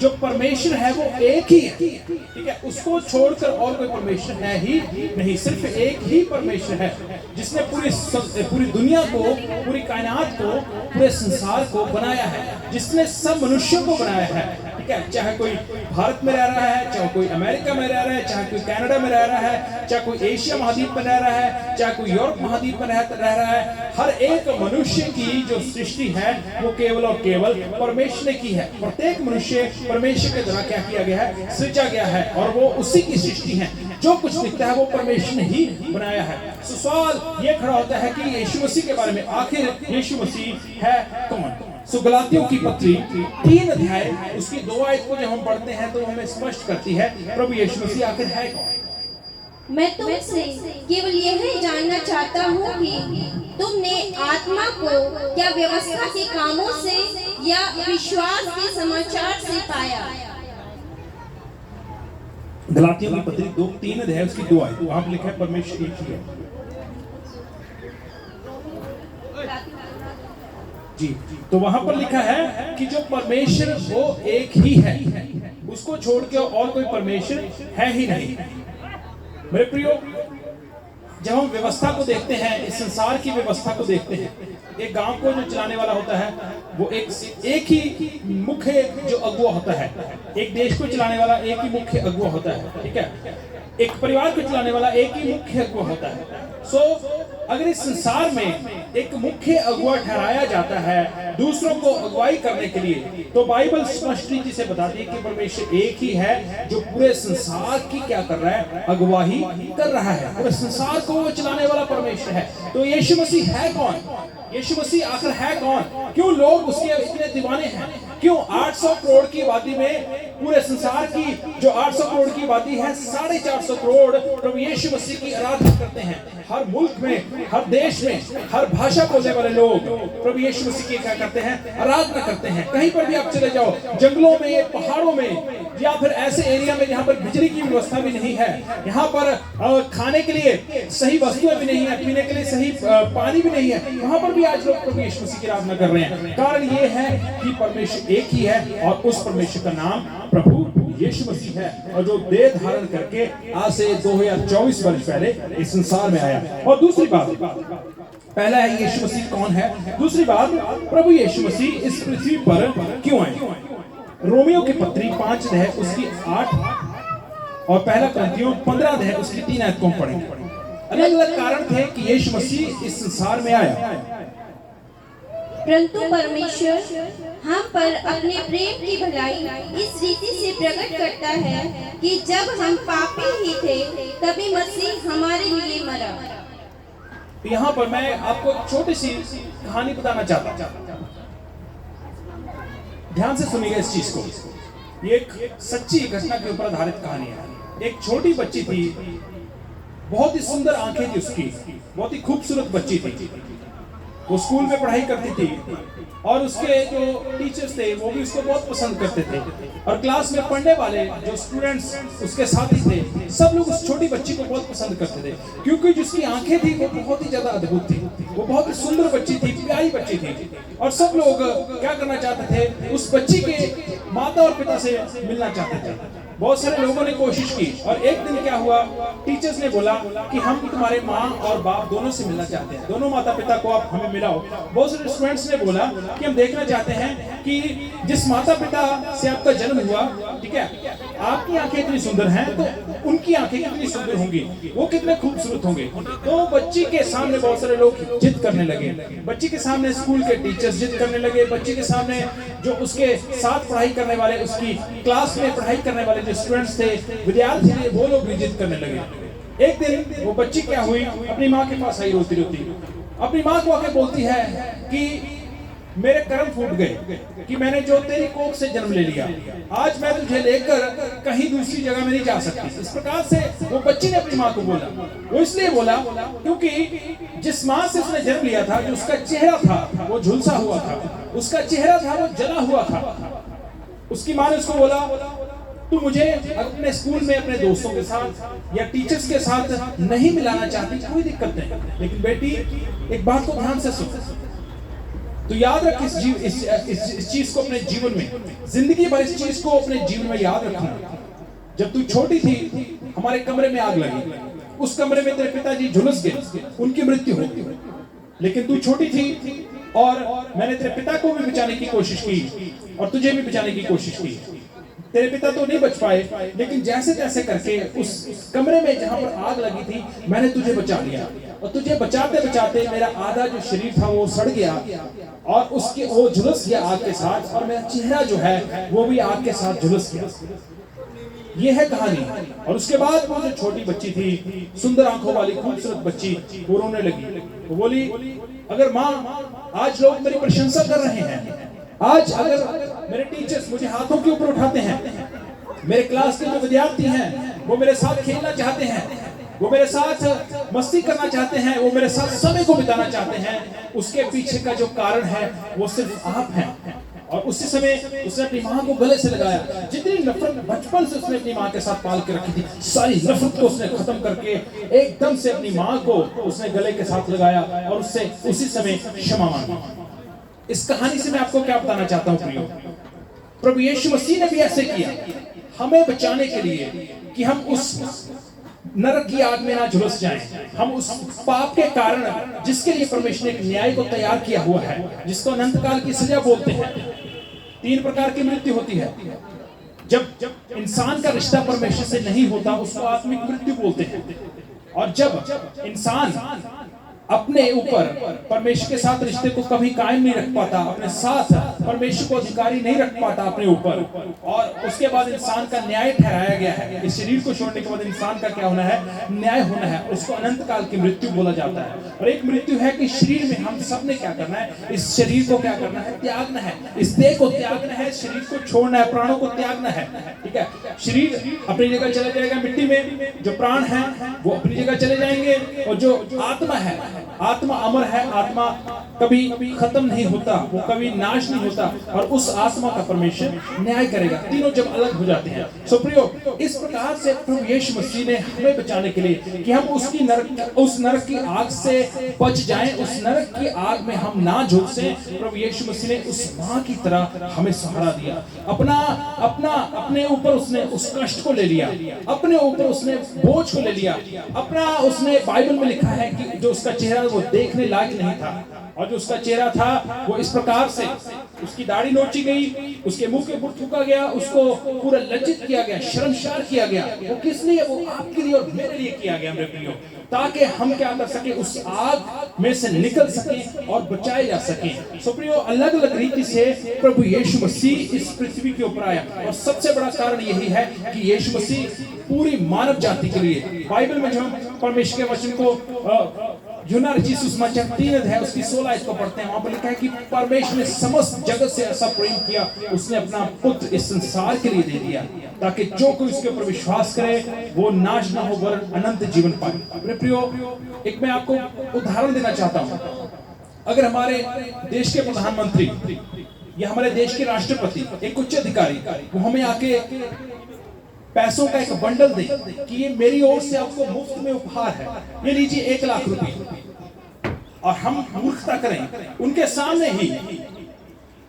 S1: जो परमेश्वर है वो एक ही है, ठीक है। उसको छोड़कर और कोई परमेश्वर है ही नहीं, सिर्फ एक ही परमेश्वर है जिसने पूरी दुनिया को, पूरी कायनात को, पूरे संसार को बनाया है, जिसने सब मनुष्यों को बनाया है, ठीक है। चाहे कोई भारत में रह रहा है, चाहे कोई अमेरिका में रह रहा है, चाहे कोई कनाडा में रह रहा है, चाहे कोई एशिया महाद्वीप में रह रहा है, चाहे कोई यूरोप महाद्वीप में रह रहा है, हर एक मनुष्य की जो सृष्टि है वो केवल और केवल परमेश्वर ने की है। प्रत्येक मनुष्य परमेश्वर के द्वारा क्या किया गया है, सृजा गया है, और वो उसी की सृष्टि है। जो कुछ दिखता है वो परमेश्वर ने ही बनाया है। तो सवाल ये खड़ा होता है कि यीशु मसीह के बारे में, आखिर यीशु मसीह है कौन। सो गलातियों की पत्री 3 अध्याय उसकी 2 आयत को जब हम पढ़ते हैं तो हमें स्पष्ट करती है प्रभु यीशु मसीह आखिर है कौन।
S2: मैं तुमसे केवल यह जानना चाहता हूँ कि तुमने आत्मा को क्या व्यवस्था के कामों से या विश्वास के समाचार से पाया।
S1: गलातियों की पत्री 3 अध्याय उसकी 2 आयत, वहां पर लिखा है परमेश्वर एक ही है जी। तो वहां पर लिखा है कि जो परमेश्वर वो एक ही है, उसको छोड़ के और कोई परमेश्वर है ही नहीं। मेरे प्रियो, जब हम व्यवस्था को देखते हैं, इस संसार की व्यवस्था को देखते हैं, एक गांव को जो चलाने वाला होता है वो एक ही मुख्य जो अगुवा होता है, एक देश को चलाने वाला एक ही मुख्य अगुवा होता है, ठीक है। एक परिवार को चलाने वाला एक ही मुख्य अगुवा होता है। सो अगर इस संसार में एक मुख्य अगुवा ठहराया जाता है दूसरों को अगुवाई करने के लिए, तो बाइबल स्पष्ट रीति से बताती है कि परमेश्वर एक ही है जो पूरे संसार की क्या कर रहा है, अगुवाही कर रहा है। पूरे संसार को वो चलाने वाला परमेश्वर है। तो यीशु मसीह है कौन, यीशु मसीह आखिर है कौन, क्यों लोग उसके इतने दीवाने हैं, क्यों 800 करोड़ की आबादी में, पूरे संसार की जो 800 करोड़ की आबादी है, 450 करोड़ प्रभु यीशु मसीह की आराधना करते हैं। हर मुल्क में, हर देश में, हर भाषा बोलने वाले लोग प्रभु यीशु मसीह की क्या करते हैं, आराधना करते हैं। कहीं पर भी आप चले जाओ, जंगलों में, पहाड़ों में, या फिर ऐसे एरिया में जहाँ पर बिजली की व्यवस्था भी नहीं है, यहाँ पर खाने के लिए सही वस्तुएं भी नहीं है, पीने के लिए सही पानी भी नहीं है, वहां पर भी आज लोग प्रभु यीशु मसीह की आराधना कर रहे हैं। कारण ये है कि परमेश्वर एक ही है और उस परमेश्वर का नाम प्रभु यीशु मसीह है, और जो देह धारण करके आज से 2024 वर्ष पहले इस संसार में आया। और दूसरी बात, पहला है यीशु मसीह कौन है, दूसरी बात प्रभु यीशु मसीह इस पृथ्वी पर क्यों आए। रोमियो की पत्री 5 अध्याय उसकी 8 और पहला कुरिन्थियों 15 अध्याय उसकी 3 आयत को पढ़ेंगे। अलग अलग कारण थे कि यीशु मसीह इस संसार में आया,
S2: परंतु परमेश्वर हम पर अपने प्रेम की भलाई इस रीति से प्रकट करता है कि जब हम पापी ही थे तभी मसीह हमारे लिए मरा।
S1: यहाँ पर मैं आपको एक छोटी सी कहानी बताना चाहता हूँ, ध्यान से सुनिएगा इस चीज को। ये एक सच्ची घटना के ऊपर आधारित कहानी है। एक छोटी बच्ची थी, बहुत ही सुंदर आंखें थी उसकी, बहुत ही खूबसूरत बच्ची थी। वो स्कूल में पढ़ाई करती थी और उसके जो टीचर्स थे वो भी उसको बहुत पसंद करते थे, और क्लास में पढ़ने वाले जो स्टूडेंट्स उसके साथी थे सब लोग उस छोटी बच्ची को बहुत पसंद करते थे, क्योंकि जिसकी आंखें थी वो बहुत ही ज्यादा अद्भुत थी, वो बहुत ही सुंदर बच्ची थी, प्यारी बच्ची थी। और सब लोग क्या करना चाहते थे, उस बच्ची के माता और पिता से मिलना चाहते थे। बहुत सारे लोगों ने कोशिश की, और एक दिन क्या हुआ, टीचर्स ने बोला कि हम तुम्हारे माँ और बाप दोनों से मिलना चाहते हैं, दोनों माता पिता को आप हमें मिलाओ। बहुत सारे स्टूडेंट्स ने बोला कि हम देखना चाहते हैं कि जिस माता पिता से आपका जन्म हुआ, ठीक है, आपकी आंखें इतनी सुंदर हैं तो उनकी आंखें कितनी सुंदर होंगी, वो कितने खूबसूरत होंगे। तो बच्ची के सामने बहुत सारे लोग जिद करने लगे, बच्ची के सामने स्कूल के टीचर्स जिद करने लगे, बच्ची के सामने जो उसके साथ पढ़ाई करने वाले, उसकी क्लास में पढ़ाई करने वाले जो स्टूडेंट्स थे, विद्यार्थी थे, वो लोग भी जिद करने लगे। एक दिन वो बच्ची क्या हुई, अपनी माँ के पास आई रोती रोती, अपनी माँ को आके बोलती है कि मेरे कर्म फूट गए कि मैंने जो तेरी कोख से जन्म ले लिया, आज मैं तुझे लेकर कहीं दूसरी जगह में नहीं जा सकती। इस प्रकार से वो बच्ची ने अपनी माँ को बोला। वो इसलिए बोला क्योंकि जिस माँ से उसने जन्म लिया था, जो उसका चेहरा था वो झुलसा हुआ था, उसका चेहरा था वो जला हुआ था। उसकी माँ ने उसको बोला, तू मुझे अपने स्कूल में अपने दोस्तों के साथ या टीचर्स के साथ नहीं मिलाना चाहती, कोई दिक्कत नहीं, लेकिन बेटी एक बात को ध्यान से सुन, तो याद रख इस चीज को अपने जीवन में, जिंदगी भर इस चीज को अपने जीवन में याद रखना। जब तू छोटी थी, हमारे कमरे में आग लगी, उस कमरे में तेरे पिताजी झुलस गए, उनकी मृत्यु हो गई, लेकिन तू छोटी थी और मैंने तेरे पिता को भी बचाने की कोशिश की और तुझे भी बचाने की कोशिश की। तेरे पिता तो नहीं बच पाए, लेकिन जैसे तैसे करके उस कमरे में जहां पर आग लगी थी, मैंने तुझे बचा लिया, और तुझे बचाते बचाते मेरा आधा जो शरीर था वो सड़ गया और उसके वो झुलस गया आग के साथ, और मेरा चेहरा जो है वो भी आग के साथ झुलस गया। ये है कहानी। और उसके बाद वो जो छोटी बच्ची थी, सुंदर आंखों वाली खूबसूरत बच्ची, वो रोने लगी। वो बोली, अगर माँ आज लोग मेरी प्रशंसा कर रहे हैं, आज अगर मेरे टीचर्स मुझे हाथों के ऊपर उठाते हैं, मेरे क्लास के जो विद्यार्थी हैं वो मेरे साथ खेलना चाहते हैं, वो मेरे साथ मस्ती करना चाहते हैं, वो मेरे साथ समय को बिताना चाहते हैं, उसके पीछे का जो कारण है वो सिर्फ आप हैं। और उसी समय उसने अपनी माँ को गले से लगाया। जितनी नफरत बचपन से उसने अपनी माँ के साथ पाल के रखी थी, सारी नफरत को उसने खत्म करके एकदम से अपनी माँ को उसने गले के साथ लगाया और उससे उसी समय क्षमा मांगी। इस कहानी से मैं आपको क्या बताना चाहता हूँ प्रियो, प्रभु यीशु मसीह ने भी ऐसे किया हमें बचाने के लिए कि हम उस नरक की आग में ना झुलस जाएं, हम उस पाप के कारण जिसके लिए परमेश्वर ने एक न्याय को तैयार किया हुआ है, जिसको अनंत काल की सजा बोलते हैं। 3 प्रकार की मृत्यु होती है। जब इंसान का रिश्ता परमेश्वर से नहीं होता, उसको आत्मिक मृत्यु बोलते हैं। और जब इंसान अपने ऊपर परमेश्वर के साथ रिश्ते को कभी कायम नहीं रख पाता, अपने साथ परमेश्वर को अधिकारी नहीं रख पाता अपने ऊपर, और उसके बाद इंसान का न्याय ठहराया गया है। इस शरीर को छोड़ने के बाद इंसान का क्या होना है, न्याय होना है, उसको अनंत काल की मृत्यु बोला जाता है। और एक मृत्यु है कि शरीर में हम सब ने क्या करना है, इस शरीर को क्या करना है, त्यागना है, इस देह को त्यागना है, शरीर को छोड़ना है, प्राणों को त्यागना है। ठीक है, शरीर अपनी जगह चला जाएगा मिट्टी में, जो प्राण है वो अपनी जगह चले जाएंगे, और जो आत्मा है, आत्मा अमर है, आत्मा कभी खत्म नहीं होता, वो कभी नाश नहीं होता, और उस आत्मा का परमेश्वर न्याय करेगा, तीनों जब अलग हो जाते हैं। सो प्रियो, इस प्रकार से प्रभु यीशु मसीह ने हमें बचाने के लिए कि हम उस नरक की आग से बच जाएं, उस नरक की आग में हम ना झुलसे, प्रभु यीशु मसीह ने उस मां की तरह हमें सहारा दिया। अपने ऊपर उसने उस कष्ट को ले लिया, अपने ऊपर उसने बोझ को ले लिया, उसने बाइबल में लिखा है कि जो उसका चेहरा वो देखने लायक नहीं था, और जो उसका चेहरा था वो इस प्रकार से, उसकी दाढ़ी नोची गई, उसके मुंह के ऊपर थूका गया, उसको पूरा लज्जित किया गया, शर्मसार किया गया। वो किस लिए? वो आपके लिए और मेरे लिए किया गया मेरे प्रियो, ताकि हम क्या कर सके, उस आग में से निकल सके और बचाए जा सके। सो प्रियो, अलग अलग रीति से प्रभु यीशु मसीह इस पृथ्वी के ऊपर आया, और सबसे बड़ा कारण यही है कि यीशु मसीह पूरी मानव जाति के लिए, बाइबल में जो हम परमेश्वर के वचन को यूहन्ना रचित सुसमाचार 3 अध्याय उसकी 16 को पढ़ते हैं, वहां पर लिखा है कि परमेश्वर ने समस्त जगत से ऐसा प्रेम किया, उसने अपना पुत्र इस संसार के लिए दे दिया, ताकि जो कोई उसके ऊपर विश्वास करे वो नाश ना हो वरन अनंत जीवन पाए। मेरे प्रियो, एक मैं आपको उदाहरण देना चाहता हूं। अगर हमारे देश के प्रधानमंत्री या हमारे देश के राष्ट्रपति, एक उच्च अधिकारी, वो हमें आके पैसों का एक बंडल दे कि ये मेरी ओर से आपको मुफ्त में उपहार है, ये लीजिए 1 लाख रुपए, और हम मूर्खता करें, उनके सामने ही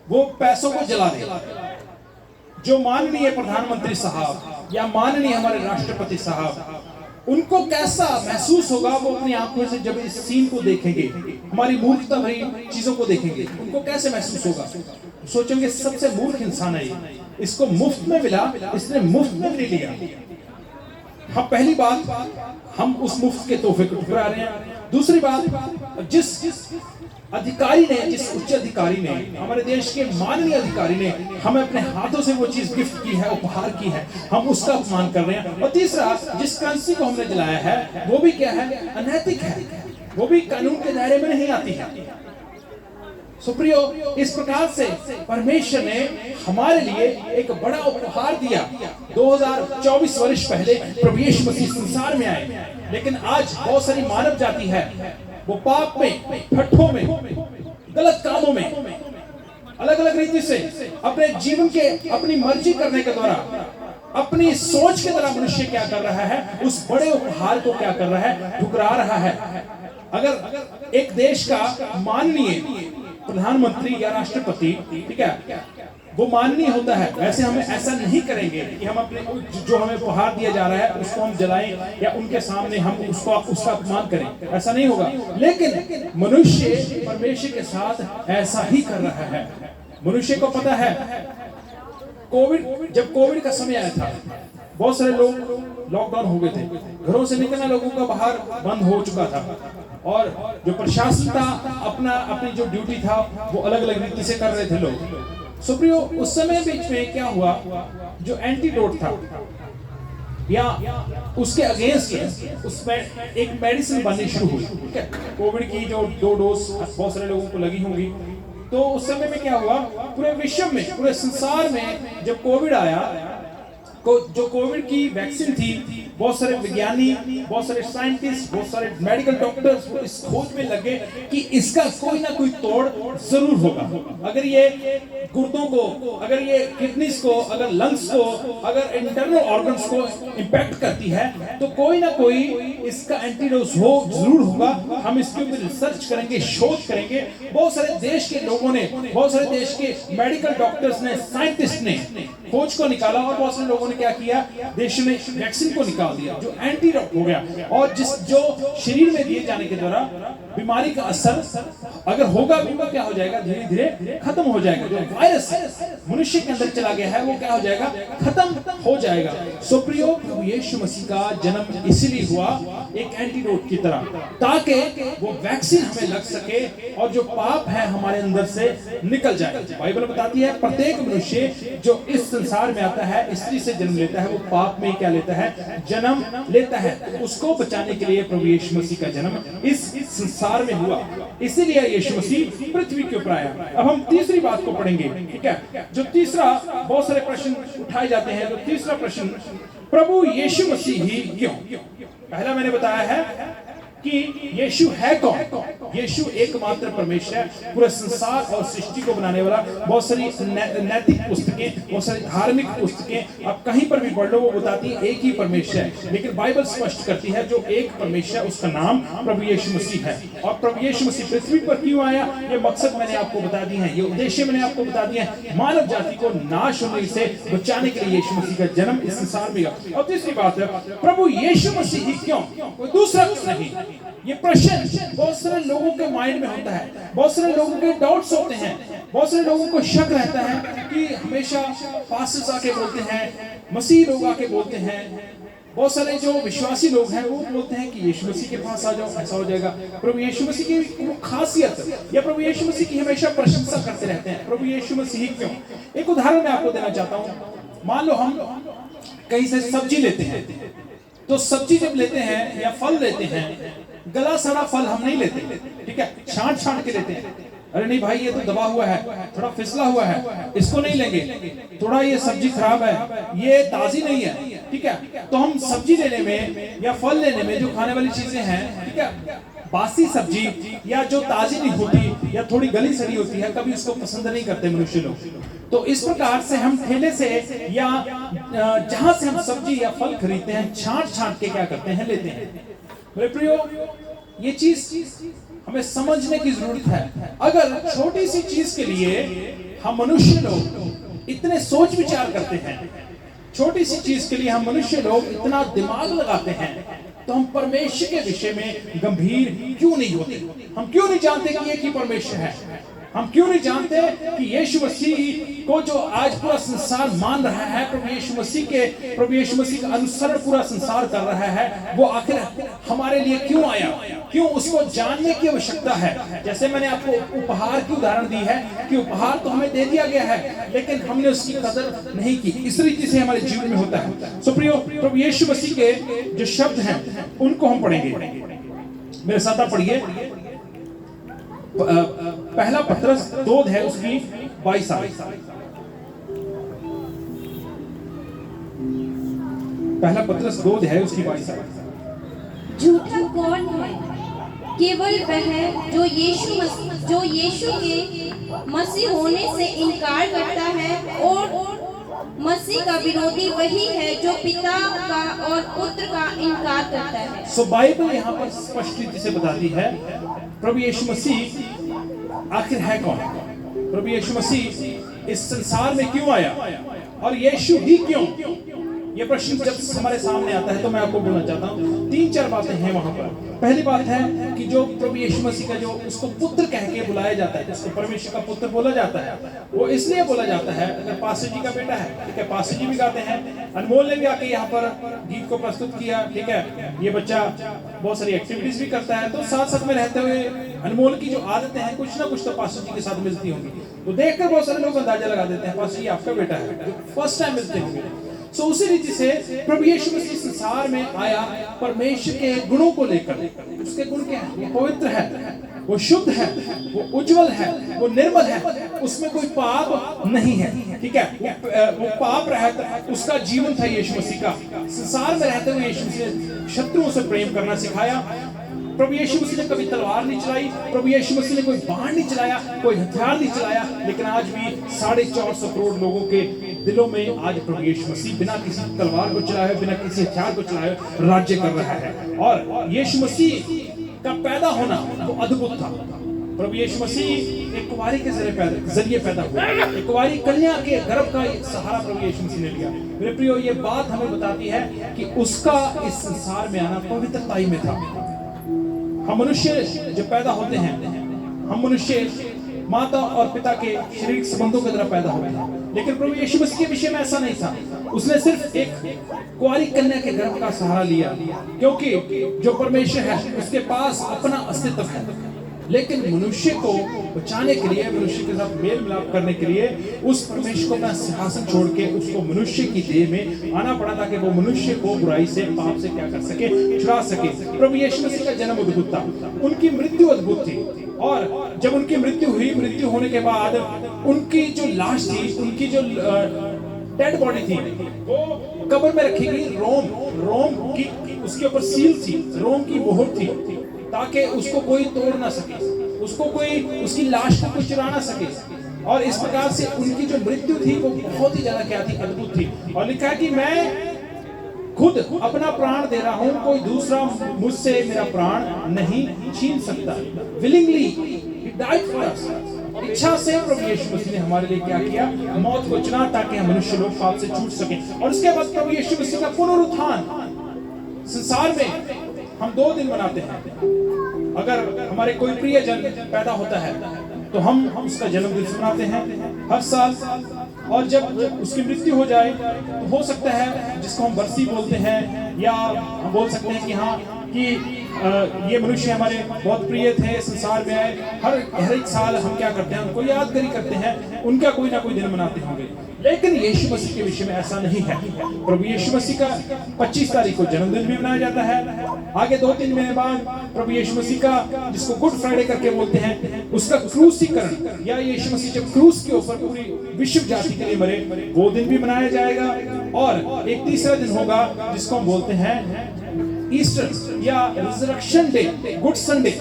S1: वो पैसों को जला दे, जो माननीय प्रधानमंत्री साहब या माननीय हमारे राष्ट्रपति साहब, उनको कैसा महसूस होगा? वो अपनी आंखों से जब इस सीन को देखेंगे, हमारी मूर्खता भरी चीजों को देखेंगे, उनको कैसे महसूस होगा? सोचेंगे सबसे मूर्ख इंसान है, इसको मुफ्त में मिला, इसने मुफ्त में नहीं लिया। हाँ, पहली बात, हम उस मुफ्त के तोहफे को ठुकरा रहे हैं। दूसरी बात, जिस अधिकारी ने, जिस उच्च अधिकारी ने, हमारे देश के माननीय अधिकारी ने हमें अपने हाथों से वो चीज गिफ्ट की है, उपहार की है, हम उसका अपमान कर रहे हैं। और तीसरा, जिस करेंसी को हमने जलाया है वो भी क्या है? अनैतिक है, वो भी कानून के दायरे में नहीं आती है। सुप्रियो, इस प्रकार से परमेश्वर ने हमारे लिए एक बड़ा उपहार दिया। 2024 वर्ष पहले प्रभु यीशु मसीह संसार में आए, लेकिन आज बहुत सारी मानव जाति है, वो पाप में, ठट्ठों में, गलत कामों में, अलग अलग रीति से अपने जीवन के अपनी मर्जी करने के द्वारा, अपनी सोच के द्वारा मनुष्य क्या कर रहा है? उस बड़े उपहार को क्या कर रहा है? ठुकरा रहा है। अगर एक देश का माननीय प्रधानमंत्री या राष्ट्रपति, ठीक है, वो माननीय होता है, वैसे हमें ऐसा नहीं करेंगे कि हम अपने जो हमें उपहार दिया जा रहा है उसको हम जलाएं या उनके सामने हम उसका अपमान करें, ऐसा नहीं होगा। लेकिन मनुष्य परमेश्वर के साथ ऐसा ही कर रहा है। मनुष्य को पता है, जब कोविड का समय आया था, बहुत सारे लोग लॉकडाउन हो गए थे, घरों से निकलना लोगों का बाहर बंद हो चुका था, और जो प्रशासन था अपनी जो ड्यूटी था वो अलग अलग रीति से कर रहे थे लोग। सुप्रियो, उस समय बीच में क्या हुआ? जो एंटीडोट था या उसके अगेंस्ट उसमें एक मेडिसिन बननी शुरू हुई, ठीक है, कोविड की जो 2 डोज बहुत सारे लोगों को लगी होंगी। तो उस समय में क्या हुआ? पूरे विश्व में, पूरे संसार में जब कोविड आया, जो कोविड की वैक्सीन थी, बहुत सारे विज्ञानी, बहुत सारे साइंटिस्ट, बहुत सारे मेडिकल डॉक्टर्स इस खोज में लगे कि इसका कोई ना कोई तोड़ जरूर होगा। अगर ये गुर्दों को, अगर ये किडनीज को, अगर लंग्स को, अगर इंटरनल ऑर्गन्स को इंपैक्ट करती है, तो कोई ना कोई इसका एंटीडोट जरूर होगा। हम इसके ऊपर रिसर्च करेंगे, शोध करेंगे। बहुत सारे देश के लोगों ने, बहुत सारे देश के मेडिकल डॉक्टर्स ने, साइंटिस्ट ने खोज को निकाला, और बहुत सारे लोगों ने क्या किया? देश में वैक्सीन को निकाल दिया जो एंटीडोट हो गया, और जो शरीर में दिए जाने के द्वारा बीमारी का असर अगर होगा भी, वो क्या हो जाएगा? धीरे धीरे खत्म हो जाएगा। जो वायरस मनुष्य के अंदर चला गया है वो क्या हो जाएगा? खत्म हो जाएगा। सो प्रियो, प्रभु यीशु मसीह का जन्म इसीलिए हुआ, एक एंटीडोट की तरह, ताकि वो वैक्सीन हमें लग सके और जो पाप है हमारे अंदर से निकल जाए। बाइबल बताती है प्रत्येक मनुष्य जो इस संसार में आता है, स्त्री से जन्म लेता है, वो पाप में क्या लेता है? जन्म लेता है। उसको बचाने के लिए प्रभु यीशु मसीह का जन्म इस संसार में हुआ, इसीलिए यीशु मसीह पृथ्वी के ऊपर आया। अब हम तीसरी बात को पढ़ेंगे, ठीक है। जो तीसरा, बहुत सारे प्रश्न उठाए जाते हैं, तो तीसरा प्रश्न, प्रभु यीशु मसीह ही क्यों? पहला मैंने बताया है कि यीशु है कौन। यीशु एकमात्र परमेश्वर है, पूरा संसार और सृष्टि को बनाने वाला। बहुत सारी नैतिक पुस्तकें, बहुत सारी धार्मिक पुस्तकें आप कहीं पर भी पढ़ लो, वो बताती है एक ही परमेश्वर है, लेकिन बाइबल स्पष्ट करती है जो एक परमेश्वर है उसका नाम प्रभु यीशु मसीह है। और प्रभु यीशु मसीह पृथ्वी पर क्यों आया, ये मकसद मैंने आपको बता दिए हैं, ये उद्देश्य मैंने आपको बता दिए हैं। मानव जाति को नाश होने से बचाने के लिए यीशु मसीह का जन्म इस संसार में हुआ। और तीसरी बात है, प्रभु यीशु मसीह ही क्यों, कोई दूसरा क्यों नहीं। ये प्रश्न बहुत सारे लोगों के माइंड में होता है, बहुत सारे लोगों के डाउट्स होते हैं, बहुत सारे लोगों को शक रहता है कि हमेशा पास्टर्स आके बोलते हैं, मसीह लोग आके बोलते हैं, बहुत सारे जो विश्वासी लोग हैं वो बोलते हैं कि यीशु मसीह के पास आ जाओ, ऐसा हो जाएगा। प्रभु यीशु मसीह की वो खासियत या प्रभु यीशु मसीह की हमेशा प्रशंसा करते रहते हैं। प्रभु यीशु मसीह क्यों, एक उदाहरण मैं आपको देना चाहता हूँ। मान लो हम कहीं से सब्जी लेते हैं, तो सब्जी जब लेते हैं या फल लेते हैं, गला सड़ा फल हम नहीं लेते, ठीक है, छांट छांट के लेते हैं। अरे नहीं भाई ये तो दबा हुआ है, थोड़ा फिसला हुआ है, इसको नहीं लेंगे, थोड़ा ये सब्जी खराब है, ये ताजी नहीं है, ठीक है। तो हम सब्जी लेने में या फल लेने में जो खाने वाली चीजें हैं, ठीक है, बासी सब्जी या जो ताजी नहीं होती या थोड़ी गली सड़ी होती है, कभी उसको पसंद नहीं करते मनुष्य लोग। तो इस प्रकार से हम ठेले से या जहां से हम सब्जी या फल खरीदते हैं, छांट छांट के क्या करते हैं, लेते हैं। मेरे प्रियो, ये चीज हमें समझने की जरूरत है। अगर छोटी सी चीज के लिए हम मनुष्य लोग इतने सोच विचार करते हैं, छोटी सी चीज के लिए हम मनुष्य लोग इतना दिमाग लगाते हैं, तो हम परमेश्वर के विषय में गंभीर क्यों नहीं होते। हम क्यों नहीं जानते कि एक ही परमेश्वर है। हम क्यों नहीं जानते कि यीशु मसीह को जो आज पूरा संसार मान रहा है, प्रभु यीशु मसीह का अनुसरण पूरा संसार कर रहा है, वो आखिर हमारे लिए क्यों आया, क्यों, उसको जानने की आवश्यकता है। जैसे मैंने आपको उपहार की उदाहरण दी है कि उपहार तो हमें दे दिया गया है, लेकिन हमने उसकी कदर नहीं की। इस रीति से हमारे जीवन में होता है। सो प्रियो, प्रभु यीशु मसीह के जो शब्द हैं उनको हम पढ़ेंगे। मेरे साथ आप पढ़िए, पहला पत्रस 2 है उसकी 22 आयत। पहला पत्रस 2 है उसकी 22 आयत।
S2: झूठा कौन है? केवल वह जो यीशु के मसीह होने से इनकार करता है, और मसीह का विरोधी वही है जो पिता का और पुत्र का इनकार करता है।
S1: सो बाइबल यहाँ पर स्पष्ट रीति से बताती है प्रभु यीशु मसीह आखिर है कौन। प्रभु यीशु मसीह इस संसार में क्यों आया और यीशु ही क्यों। ये प्रश्न जब हमारे सामने आता है तो मैं आपको बोलना चाहता हूँ 3-4 बातें हैं वहां पर। पहली बात है कि जो प्रभु यीशु मसीह का जो उसको पुत्र कह के बुलाया जाता है, जिसको परमेश्वर का पुत्र बोला जाता है, वो इसलिए बोला जाता है, अगर पास्टर जी का बेटा है, ठीक है, पास्टर जी भी गाते हैं, अनमोल ने भी आके यहाँ पर गीत को प्रस्तुत किया, ठीक है, ये बच्चा बहुत सारी एक्टिविटीज भी करता है, तो साथ साथ में रहते हुए अनमोल की जो आदतें हैं कुछ ना कुछ तो पास्टर जी के साथ मिलती होंगी। तो देखकर बहुत सारे लोग अंदाजा लगा देते हैं पास्टर जी आपका बेटा है, फर्स्ट टाइम मिलते होंगे। सो उसी रीति से प्रभु यीशु मसीह संसार में आया परमेश्वर के गुणों को लेकर। उसके गुण क्या है? वो पवित्र है, वो शुद्ध है, वो उज्जवल है, वो निर्मल है, उसमें कोई पाप नहीं है, ठीक है। वो पाप रहित उसका जीवन था यीशु मसीह का। संसार में रहते हुए यीशु मसीह ने शत्रुओं से प्रेम करना सिखाया। प्रभु यीशु मसीह ने कभी तलवार नहीं चलाई, प्रभु यीशु मसीह ने कोई बाण नहीं चलाया, कोई हथियार नहीं चलाया, लेकिन आज भी 450 करोड़ लोगों के दिलों में आज प्रभु यीशु मसीह बिना किसी तलवार को चलाए, बिना किसी हथियार को चलाए राज्य कर रहा है। और यीशु मसीह का पैदा होना वो अद्भुत था। प्रभु यीशु मसीह एक कुंवारी के जरिए पैदा हुआ, एक कुंवारी कन्या के गर्भ का एक सहारा प्रभु यीशु मसीह ने लिया। मेरे प्रियो, ये बात हमें बताती है कि उसका इस संसार में आना पवित्रता में था। हम मनुष्य जब पैदा होते हैं, हम मनुष्य माता और पिता के शारीरिक संबंधों की तरह पैदा होते हैं, लेकिन प्रभु यीशु मसीह के विषय में ऐसा नहीं था। उसने सिर्फ एक कुंवारी कन्या के गर्भ का सहारा लिया, क्योंकि जो परमेश्वर है उसके पास अपना अस्तित्व है, लेकिन मनुष्य को बचाने के लिए, मनुष्य के साथ मेल मिलाप करने के लिए उस परमेश्वर को अपना सिंहासन छोड़ के उसको मनुष्य की देह में आना पड़ा, ताकि वो मनुष्य को बुराई से, पाप से क्या कर सके, छुड़ा सके। प्रभु यीशु मसीह का जन्म अद्भुत था, उनकी मृत्यु अद्भुत थी, और जब उनकी मृत्यु हुई, मृत्यु होने के बाद उनकी जो लाश थी, उनकी जो डेड बॉडी थी, वो कब्र में रखी गई। रोम की उसके ऊपर सील थी, रोम की मोहर थी, ताकि उसको कोई तोड़ ना सके, उसको कोई उसकी लाश को कोई चुरा ना सके। और इस प्रकार से उनकी जो मृत्यु थी वो बहुत ही ज्यादा क्या थी, अद्भुत थी। और लिखा है कि मैं खुद अपना प्राण दे रहा हूं, कोई दूसरा मुझसे मेरा प्राण नहीं छीन सकता। Willingly he died for us, इच्छा से प्रभु यीशु मसीह ने हमारे लिए क्या किया, मौत को चुना ताकि हम मनुष्य लोग पाप से छूट सके। और उसके बाद प्रभु यीशु मसीह का पुनरुत्थान। संसार में हम 2 दिन मनाते हैं। अगर हमारे कोई प्रियजन पैदा होता है तो हम उसका जन्मदिन मनाते हैं हर साल। और जब उसकी मृत्यु हो जाए तो हो सकता है, जिसको हम बरसी बोलते हैं, या हम बोल सकते हैं कि हाँ कि ये मनुष्य हमारे बहुत प्रिय थे, संसार में आए। हर एक साल हम क्या करते हैं, उनको यादगारी करते हैं, उनका कोई ना कोई दिन मनाते होंगे। लेकिन यीशु मसीह के विषय में ऐसा नहीं है। प्रभु यीशु मसीह का 25 तारीख को जन्मदिन भी मनाया जाता है। आगे 2-3 महीने बाद प्रभु यीशु मसीह का, जिसको गुड फ्राइडे करके बोलते हैं, उसका क्रूसीकरण, या यीशु मसीह जब क्रूस के ऊपर पूरी विश्व जाति के लिए मरे, वो दिन भी मनाया जाएगा। और एक तीसरा दिन होगा जिसको हम बोलते हैं ईस्टर या resurrection day, good Sunday.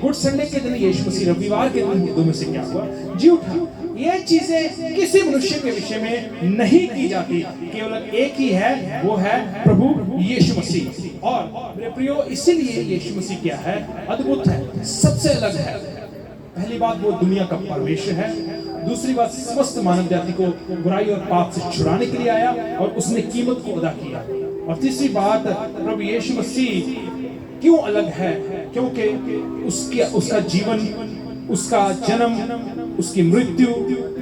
S1: Good Sunday के दिन यीशु मसीह रविवार के दिन मुर्दों में से क्या हुआ, जी उठा। ये चीजें किसी मनुष्य के विषय में नहीं की जाती, केवल एक ही है, वो है प्रभु यीशु मसीह। और मेरे प्रियो, इसीलिए यीशु मसीह क्या है, अद्भुत है, सबसे अलग है। पहली बात, वो दुनिया का परमेश्वर है। दूसरी बात, समस्त मानव जाति को बुराई और पाप से छुड़ाने के लिए आया और उसने कीमत को अदा किया। और तीसरी बात, प्रभु यीशु मसीह क्यों अलग है, क्योंकि उसका जीवन, उसका जन्म, उसकी मृत्यु,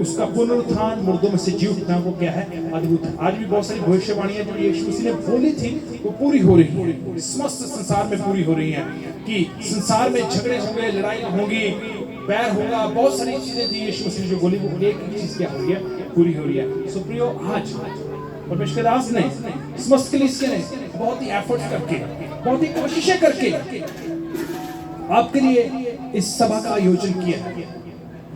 S1: उसका पुनरुत्थान, मुर्दों में से जी उठना, वो क्या है, अद्भुत है। आज भी बहुत सारी भविष्यवाणियां जो यीशु मसीह ने बोली थी वो पूरी हो रही है, समस्त संसार में पूरी हो रही हैं। कि संसार में झगड़े होंगे, लड़ाई होंगी, बैर होगा, बहुत सारी चीजें थी यीशु मसीह ने जो बोली, वो एक चीज क्या हो रही है, पूरी हो रही है। सो प्रियो, आज परमेश्वर के दास ने, समस्त कलीसिया ने बहुत ही एफर्ट करके, बहुत ही कोशिशें करके आपके लिए इस सभा का आयोजन किया है।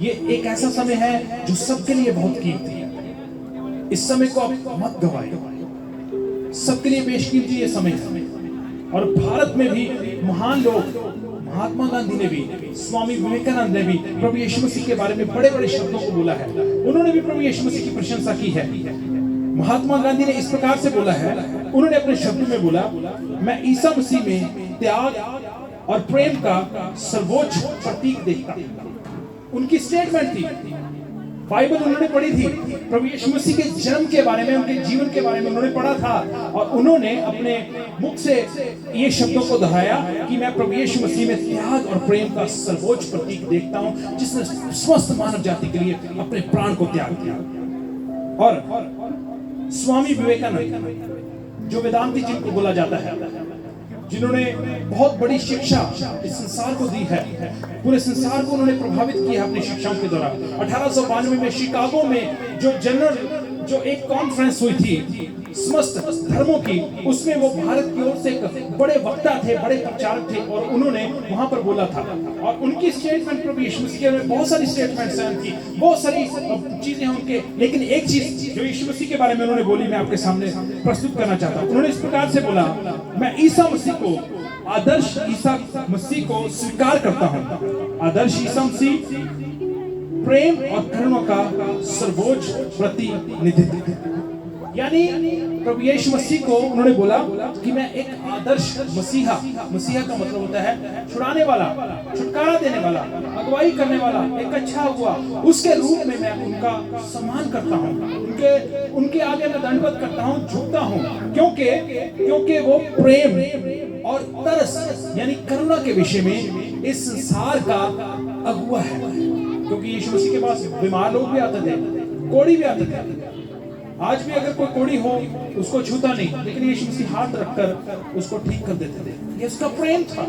S1: ये एक ऐसा समय है जो सबके लिए बहुत कीमती है। इस समय को आप मत गवाएं, सबके लिए बेशकीमती ये समय है। और भारत में भी महान लोग, महात्मा गांधी ने भी, स्वामी विवेकानंद ने भी प्रभु यीशु मसीह के बारे में बड़े बड़े शब्दों को बोला है। उन्होंने भी प्रभु यीशु मसीह की प्रशंसा की है। महात्मा गांधी ने इस प्रकार से बोला है, उन्होंने अपने शब्दों में बोला, मैं ईसा मसीह में त्याग और प्रेम का सर्वोच्च प्रतीक देखता हूं। उनकी स्टेटमेंट थी, बाइबल उन्होंने पढ़ी थी, प्रभु यीशु मसीह के जन्म के बारे में, उनके जीवन के बारे में उन्होंने पढ़ा था। और उन्होंने अपने मुख से ये शब्दों को दोहराया कि मैं प्रभु यीशु मसीह में त्याग और प्रेम का सर्वोच्च प्रतीक देखता हूं, जिसने समस्त मानव जाति के लिए अपने प्राण को त्याग किया। और स्वामी विवेकानंद, जो वेदांती जिनको बोला जाता है, जिन्होंने बहुत बड़ी शिक्षा इस संसार को दी है, पूरे संसार को उन्होंने प्रभावित किया अपनी शिक्षाओं के द्वारा। 1892 में शिकागो में जो एक कॉन्फ्रेंस हुई थी समस्त धर्मों की, उसमें वो भारत की ओर से एक बड़े वक्ता थे, बड़े प्रचारक थे, और उन्होंने वहां पर बोला था। और उनकी स्टेटमेंट प्रभु यीशु मसीह के, बहुत सारी स्टेटमेंट्स हैं उनकी, बहुत सारी चीजें हैं उनके, लेकिन एक चीज जो यीशु मसीह के बारे में उन्होंने बोली, मैं आपके सामने प्रस्तुत करना चाहता हूं। उन्होंने इस प्रकार से बोला, मैं ईसा मसीह को, आदर्श ईसा मसीह को स्वीकार करता हूं। आदर्श ईसा मसीह प्रेम और करुणा का सर्वोच्च प्रतिनिधित्व, यानी प्रभु यीशु मसीह को उन्होंने बोला कि मैं एक आदर्श मसीहा, मसीहा का मतलब होता है छुड़ाने वाला, छुटकारा देने वाला, अगुवाई करने वाला, एक अच्छा हुआ, उसके रूप में मैं उनका सम्मान करता हूँ, उनके आगे मैं दंडवत करता हूँ, झुकता हूँ, क्योंकि वो प्रेम और तरस यानी करुणा के विषय में इस संसार का अगुवा है। क्योंकि यीशु मसीह के पास बीमार लोग भी आते थे, कोढ़ी भी आते थे। आज भी अगर कोई कोढ़ी हो उसको छूता नहीं, लेकिन यीशु मसीह हाथ रखकर उसको ठीक कर देते थे। ये उसका प्रेम था।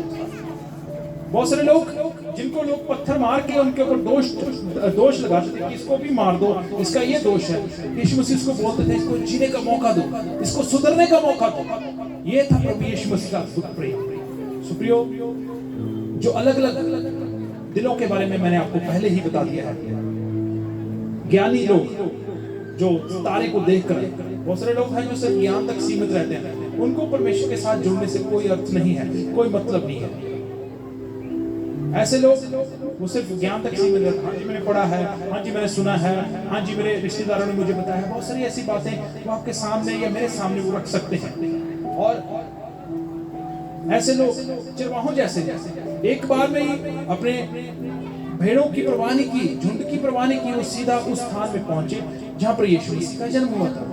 S1: बहुत सारे लोग, जिनको लोग पत्थर मार के उनके ऊपर दोष लगाते थे कि इसको भी मार दो, इसका ये दोष है, यीशु मसीह उसको बोलते थे, इसको जीने का मौका दो, इसको सुधरने का मौका दो। ये था प्रभु यीशु मसीह का अद्भुत प्रेम। सुप्रियो, जो अलग अलग दिलों के बारे में मैंने आपको पहले ही बता दिया है। ज्ञानी लोग जो तारे को देखकर, बहुत सारे लोग हैं जो सिर्फ ज्ञान तक सीमित रहते हैं, उनको परमेश्वर के साथ जुड़ने से कोई अर्थ नहीं है, कोई मतलब नहीं है। ऐसे लोग वो सिर्फ ज्ञान तक सीमित रहते हैं। हाँ जी मैंने पढ़ा है, हाँ जी मैंने सुना है, हाँ जी मेरे रिश्तेदारों ने मुझे बताया है। बहुत सारी ऐसी बातें वो आपके सामने या मेरे सामने वो रख सकते हैं। और ऐसे लोग चरवाहों जैसे एक बार में ही अपने भेड़ों की परवाह नहीं की, झुंड की परवाह नहीं की, वो सीधा उस स्थान में पहुंचे जहां पर यीशु मसीह का जन्म हुआ था।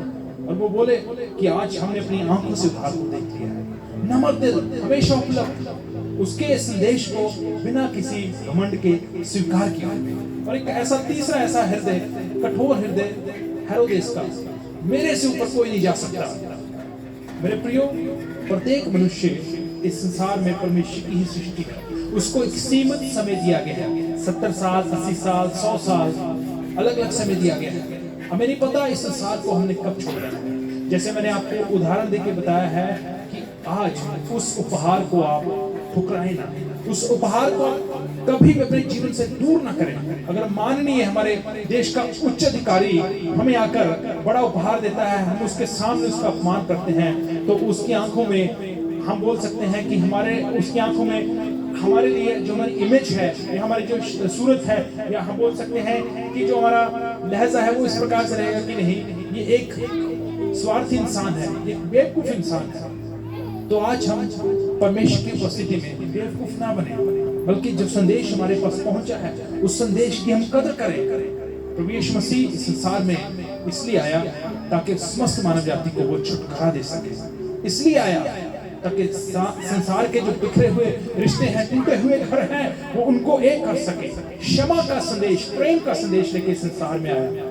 S1: और वो बोले कि आज हमने अपनी आंखों से उद्धार को देख लिया है। नम्र दिल हमेशा उपलब्ध, उसके संदेश को बिना किसी घमंड के स्वीकार किया। और एक ऐसा तीसरा ऐसा हृदय, कठोर हृदय हेरोदेस का, मेरे से ऊपर कोई नहीं जा सकता। मेरे प्रियो, प्रत्येक मनुष्य इस संसार में परमेश्वर की ही सृष्टि है। उसको एक सीमित समय दिया गया है, 70 साल, 80 साल, 100 साल, अलग अलग समय दिया गया है। हमें नहीं पता इस संसार को हमने कब छोड़ना है। जैसे मैंने आपको उदाहरण देके बताया है कि आज उस उपहार को आप ठुकराएं ना, उस उपहार को कभी भी अपने जीवन से दूर ना करें। अगर माननीय हमारे देश का उच्च अधिकारी हमें आकर बड़ा उपहार देता है, हम उसके सामने उसका अपमान करते हैं, तो उसकी आंखों में हम बोल सकते हैं कि उसकी आंखों में हमारे लिए जो हमारी इमेज है या हमारी जो सूरत है, या हम बोल सकते हैं कि जो हमारा लहजा है वो इस प्रकार से रहेगा कि नहीं, ये एक स्वार्थी इंसान है, एक बेवकूफ इंसान है। तो आज हम परमेश्वर की उपस्थिति में बेवकूफ ना बने, बल्कि जो संदेश हमारे पास पहुंचा है उस संदेश की हम कदर करें। प्रभु यीशु मसीह इस संसार में इसलिए आया ताकि समस्त मानव जाति को वो छुटकारा दे सके। इसलिए आया ताकि संसार के जो बिखरे हुए रिश्ते हैं, टूटे हुए घर हैं, वो उनको एक कर सके। क्षमा का संदेश, प्रेम का संदेश लेके संसार में आया।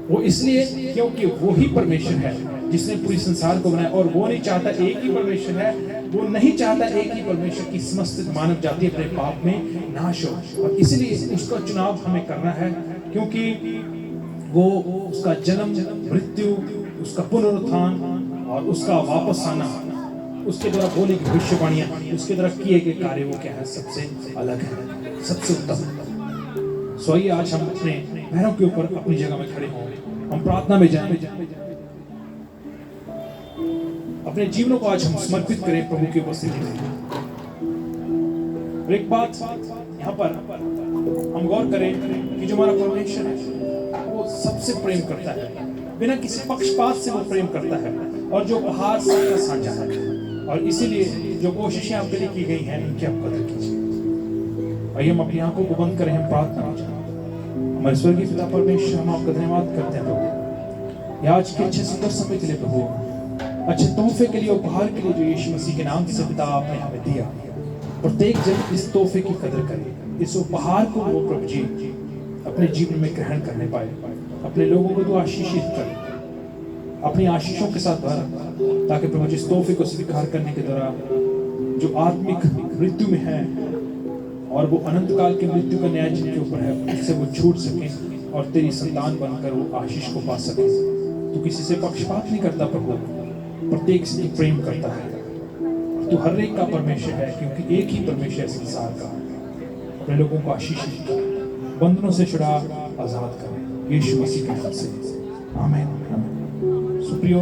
S1: वो इसलिए क्योंकि वो ही परमेश्वर है जिसने पूरी संसार को बनाया। और वो नहीं चाहता एक ही परमेश्वर है, वो नहीं चाहता एक ही परमेश्वर की समस्त मानव जाति अपने पाप में नाश हो। और इसलिए उसका चुनाव हमें करना है, क्योंकि वो उसका जन्म, मृत्यु, उसका पुनरुत्थान और उसका वापस आना, उसके द्वारा बोली गई भविष्यवाणियां, उसके द्वारा किए गए कार्य वो क्या है, सबसे अलग है, सबसे उत्तम। सो आइए आज हम अपने पैरों के ऊपर अपनी जगह में खड़े हों, हम प्रार्थना में जाएं, अपने जीवनों को आज हम समर्पित करें प्रभु की उपस्थिति में। एक बात यहाँ पर हम गौर करें कि जो हमारा परमेश्वर है वो सबसे प्रेम करता है, बिना किसी पक्षपात से वो प्रेम करता है, और जो उपहार सबका साझा है। और इसीलिए जो कोशिशें आपके लिए की गई हैं उनकी आप कदर कीजिए। आइए हम अपनी आंखों को बंद करें, हम प्रार्थना में जाएं। हमारे स्वर्गीय पिता परमेश्वर, हम आपका धन्यवाद करते हैं प्रभु, आज के अच्छे सुंदर समय के लिए प्रभु, अच्छे तोहफे के लिए, उपहार के लिए जो यीशु मसीह के नाम से पिता आपने हमें दिया। प्रत्येक जन इस तोहफे की कदर करे, इस उपहार को वो प्रभु जी अपने जीवन में ग्रहण करने पाए, अपने लोगों को तो आशीषित करे, अपनी आशीषों के साथ भर, ताकि प्रभु जी इस तोहफे को स्वीकार करने के द्वारा जो आत्मिक मृत्यु में है और वो अनंत काल की मृत्यु का न्याय जिनके ऊपर है, उससे वो छूट सके और तेरी संतान बनकर वो आशीष को पा सके। तू किसी से पक्षपात नहीं करता प्रभु, प्रत्येक से प्रेम करता है। तू हर एक का परमेश्वर है, क्योंकि एक ही परमेश्वर है संसार का। अपने लोगों को आशीषित कर, बंधनों से छुड़ा, आजाद कर, यीशु मसीह के नाम से, आमीन। सुप्रियो,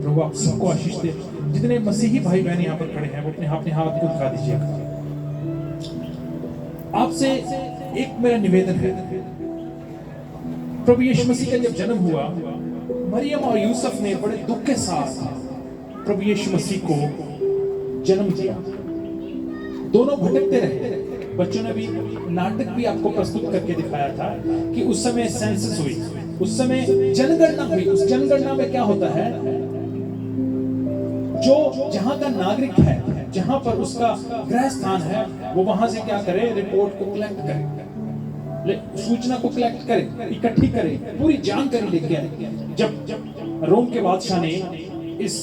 S1: प्रभु आप सबको आशीष दे। जितने मसीही भाई बहन यहाँ पर खड़े हैं वो अपने हाथ को दिखा दीजिएगा। आपसे एक मेरा निवेदन है, प्रभु यीशु मसीह का जब जन्म हुआ, मरियम और यूसुफ ने बड़े दुख के साथ प्रभु यीशु मसीह को जन्म दिया। दोनों भटकते रहे। बच्चों ने भी नाटक भी आपको प्रस्तुत करके दिखाया था कि उस समय सेंसस हुई, उस समय जनगणना हुई। उस जनगणना में क्या होता है, जो जहां का नागरिक है, जहां पर उसका गृह स्थान है, वो वहां से क्या करे, रिपोर्ट को कलेक्ट करे, सूचना को कलेक्ट करे, इकट्ठी करे, पूरी जानकारी लेके आए। जब रोम के बादशाह ने इस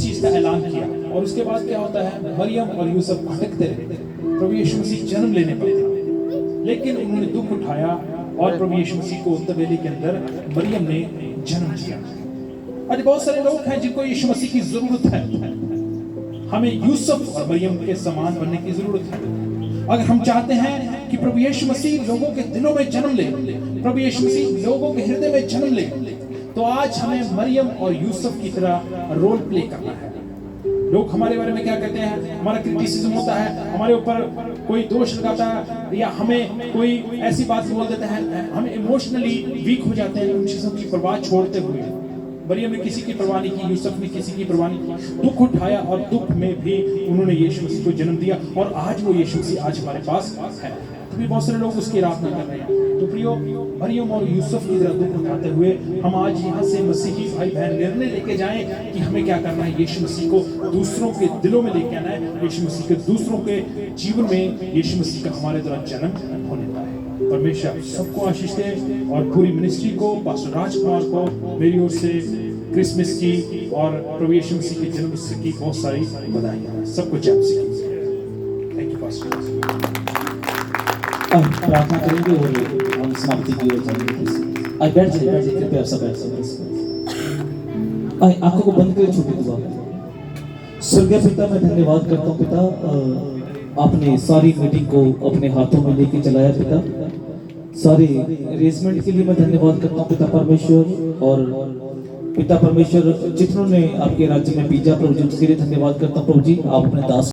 S1: चीज का ऐलान किया, और उसके बाद क्या होता है, मरियम और यूसुफ भटकते रहे। प्रभु यीशु मसीह जन्म लेने पर था, लेकिन उन्होंने दुख उठाया और प्रभु यीशु मसीह को तबेले के अंदर मरियम ने जन्म दिया। आज बहुत सारे लोग हैं जिनको यीशु मसीह की जरूरत है। हमें यूसुफ और मरियम के समान बनने की जरूरत है। अगर हम चाहते हैं कि प्रभु यीशु मसीह लोगों के दिलों में जन्म ले, प्रभु यीशु मसीह लोगों के हृदय में जन्म ले, तो आज हमें मरियम और यूसुफ की तरह रोल प्ले करना है। लोग हमारे बारे में क्या कहते हैं, हमारा क्रिटिसिज्म होता है, हमारे ऊपर कोई दोष लगाता है या हमें कोई ऐसी बात बोल देता है, हम इमोशनली वीक हो जाते हैं उन चीज़ों की परवाह छोड़ते हुए। मरियम ने किसी की परवाह नहीं की, यूसुफ ने किसी की परवाह नहीं की, दुख उठाया और दुख में भी उन्होंने यीशु मसीह को जन्म दिया और आज वो यीशु मसीह आज हमारे पास है। भी बहुत सारे लोग उसकी आराधना कर रहे हैं। तो प्रियो, मरियम और यूसुफ की तरह दुख उठाते हुए हम आज यहाँ से मसीही भाई बहन निर्णय लेके जाएं कि हमें क्या करना है। यीशु मसीह को दूसरों के दिलों में लेके आना है, यीशु मसीह के दूसरों के जीवन में यीशु मसीह का हमारे द्वारा जन्म होने का है। परमेश्वर सबको आशीष दे और पूरी मिनिस्ट्री को, पास्टर राजकुमार को मेरी ओर से क्रिसमस की और प्रभु यीशु मसीह के जन्म उत्सव की बहुत सारी बधाई। सबको जय मसीह। Thank you pastor.
S3: अब प्रार्थना करेंगे और हम समाप्ति की ओर जाएंगे। आज बैठ जाइए कृपया, सब बैठ जाइए। आंखों को बंद करें, छोटी दुआ। स्वर्गीय पिता, मैं धन्यवाद करता हूँ पिता, आपने सारी मीटिंग को अपने हाथों में लेके चलाया पिता। सारे अरेंजमेंट के लिए मैं धन्यवाद करता हूँ पिता परमेश्वर। और पिता परमेश्वर जितनों ने आपके राज्य में बीजा प्रभु जी, उसके लिए धन्यवाद करता हूँ प्रभु जी। आप अपने दास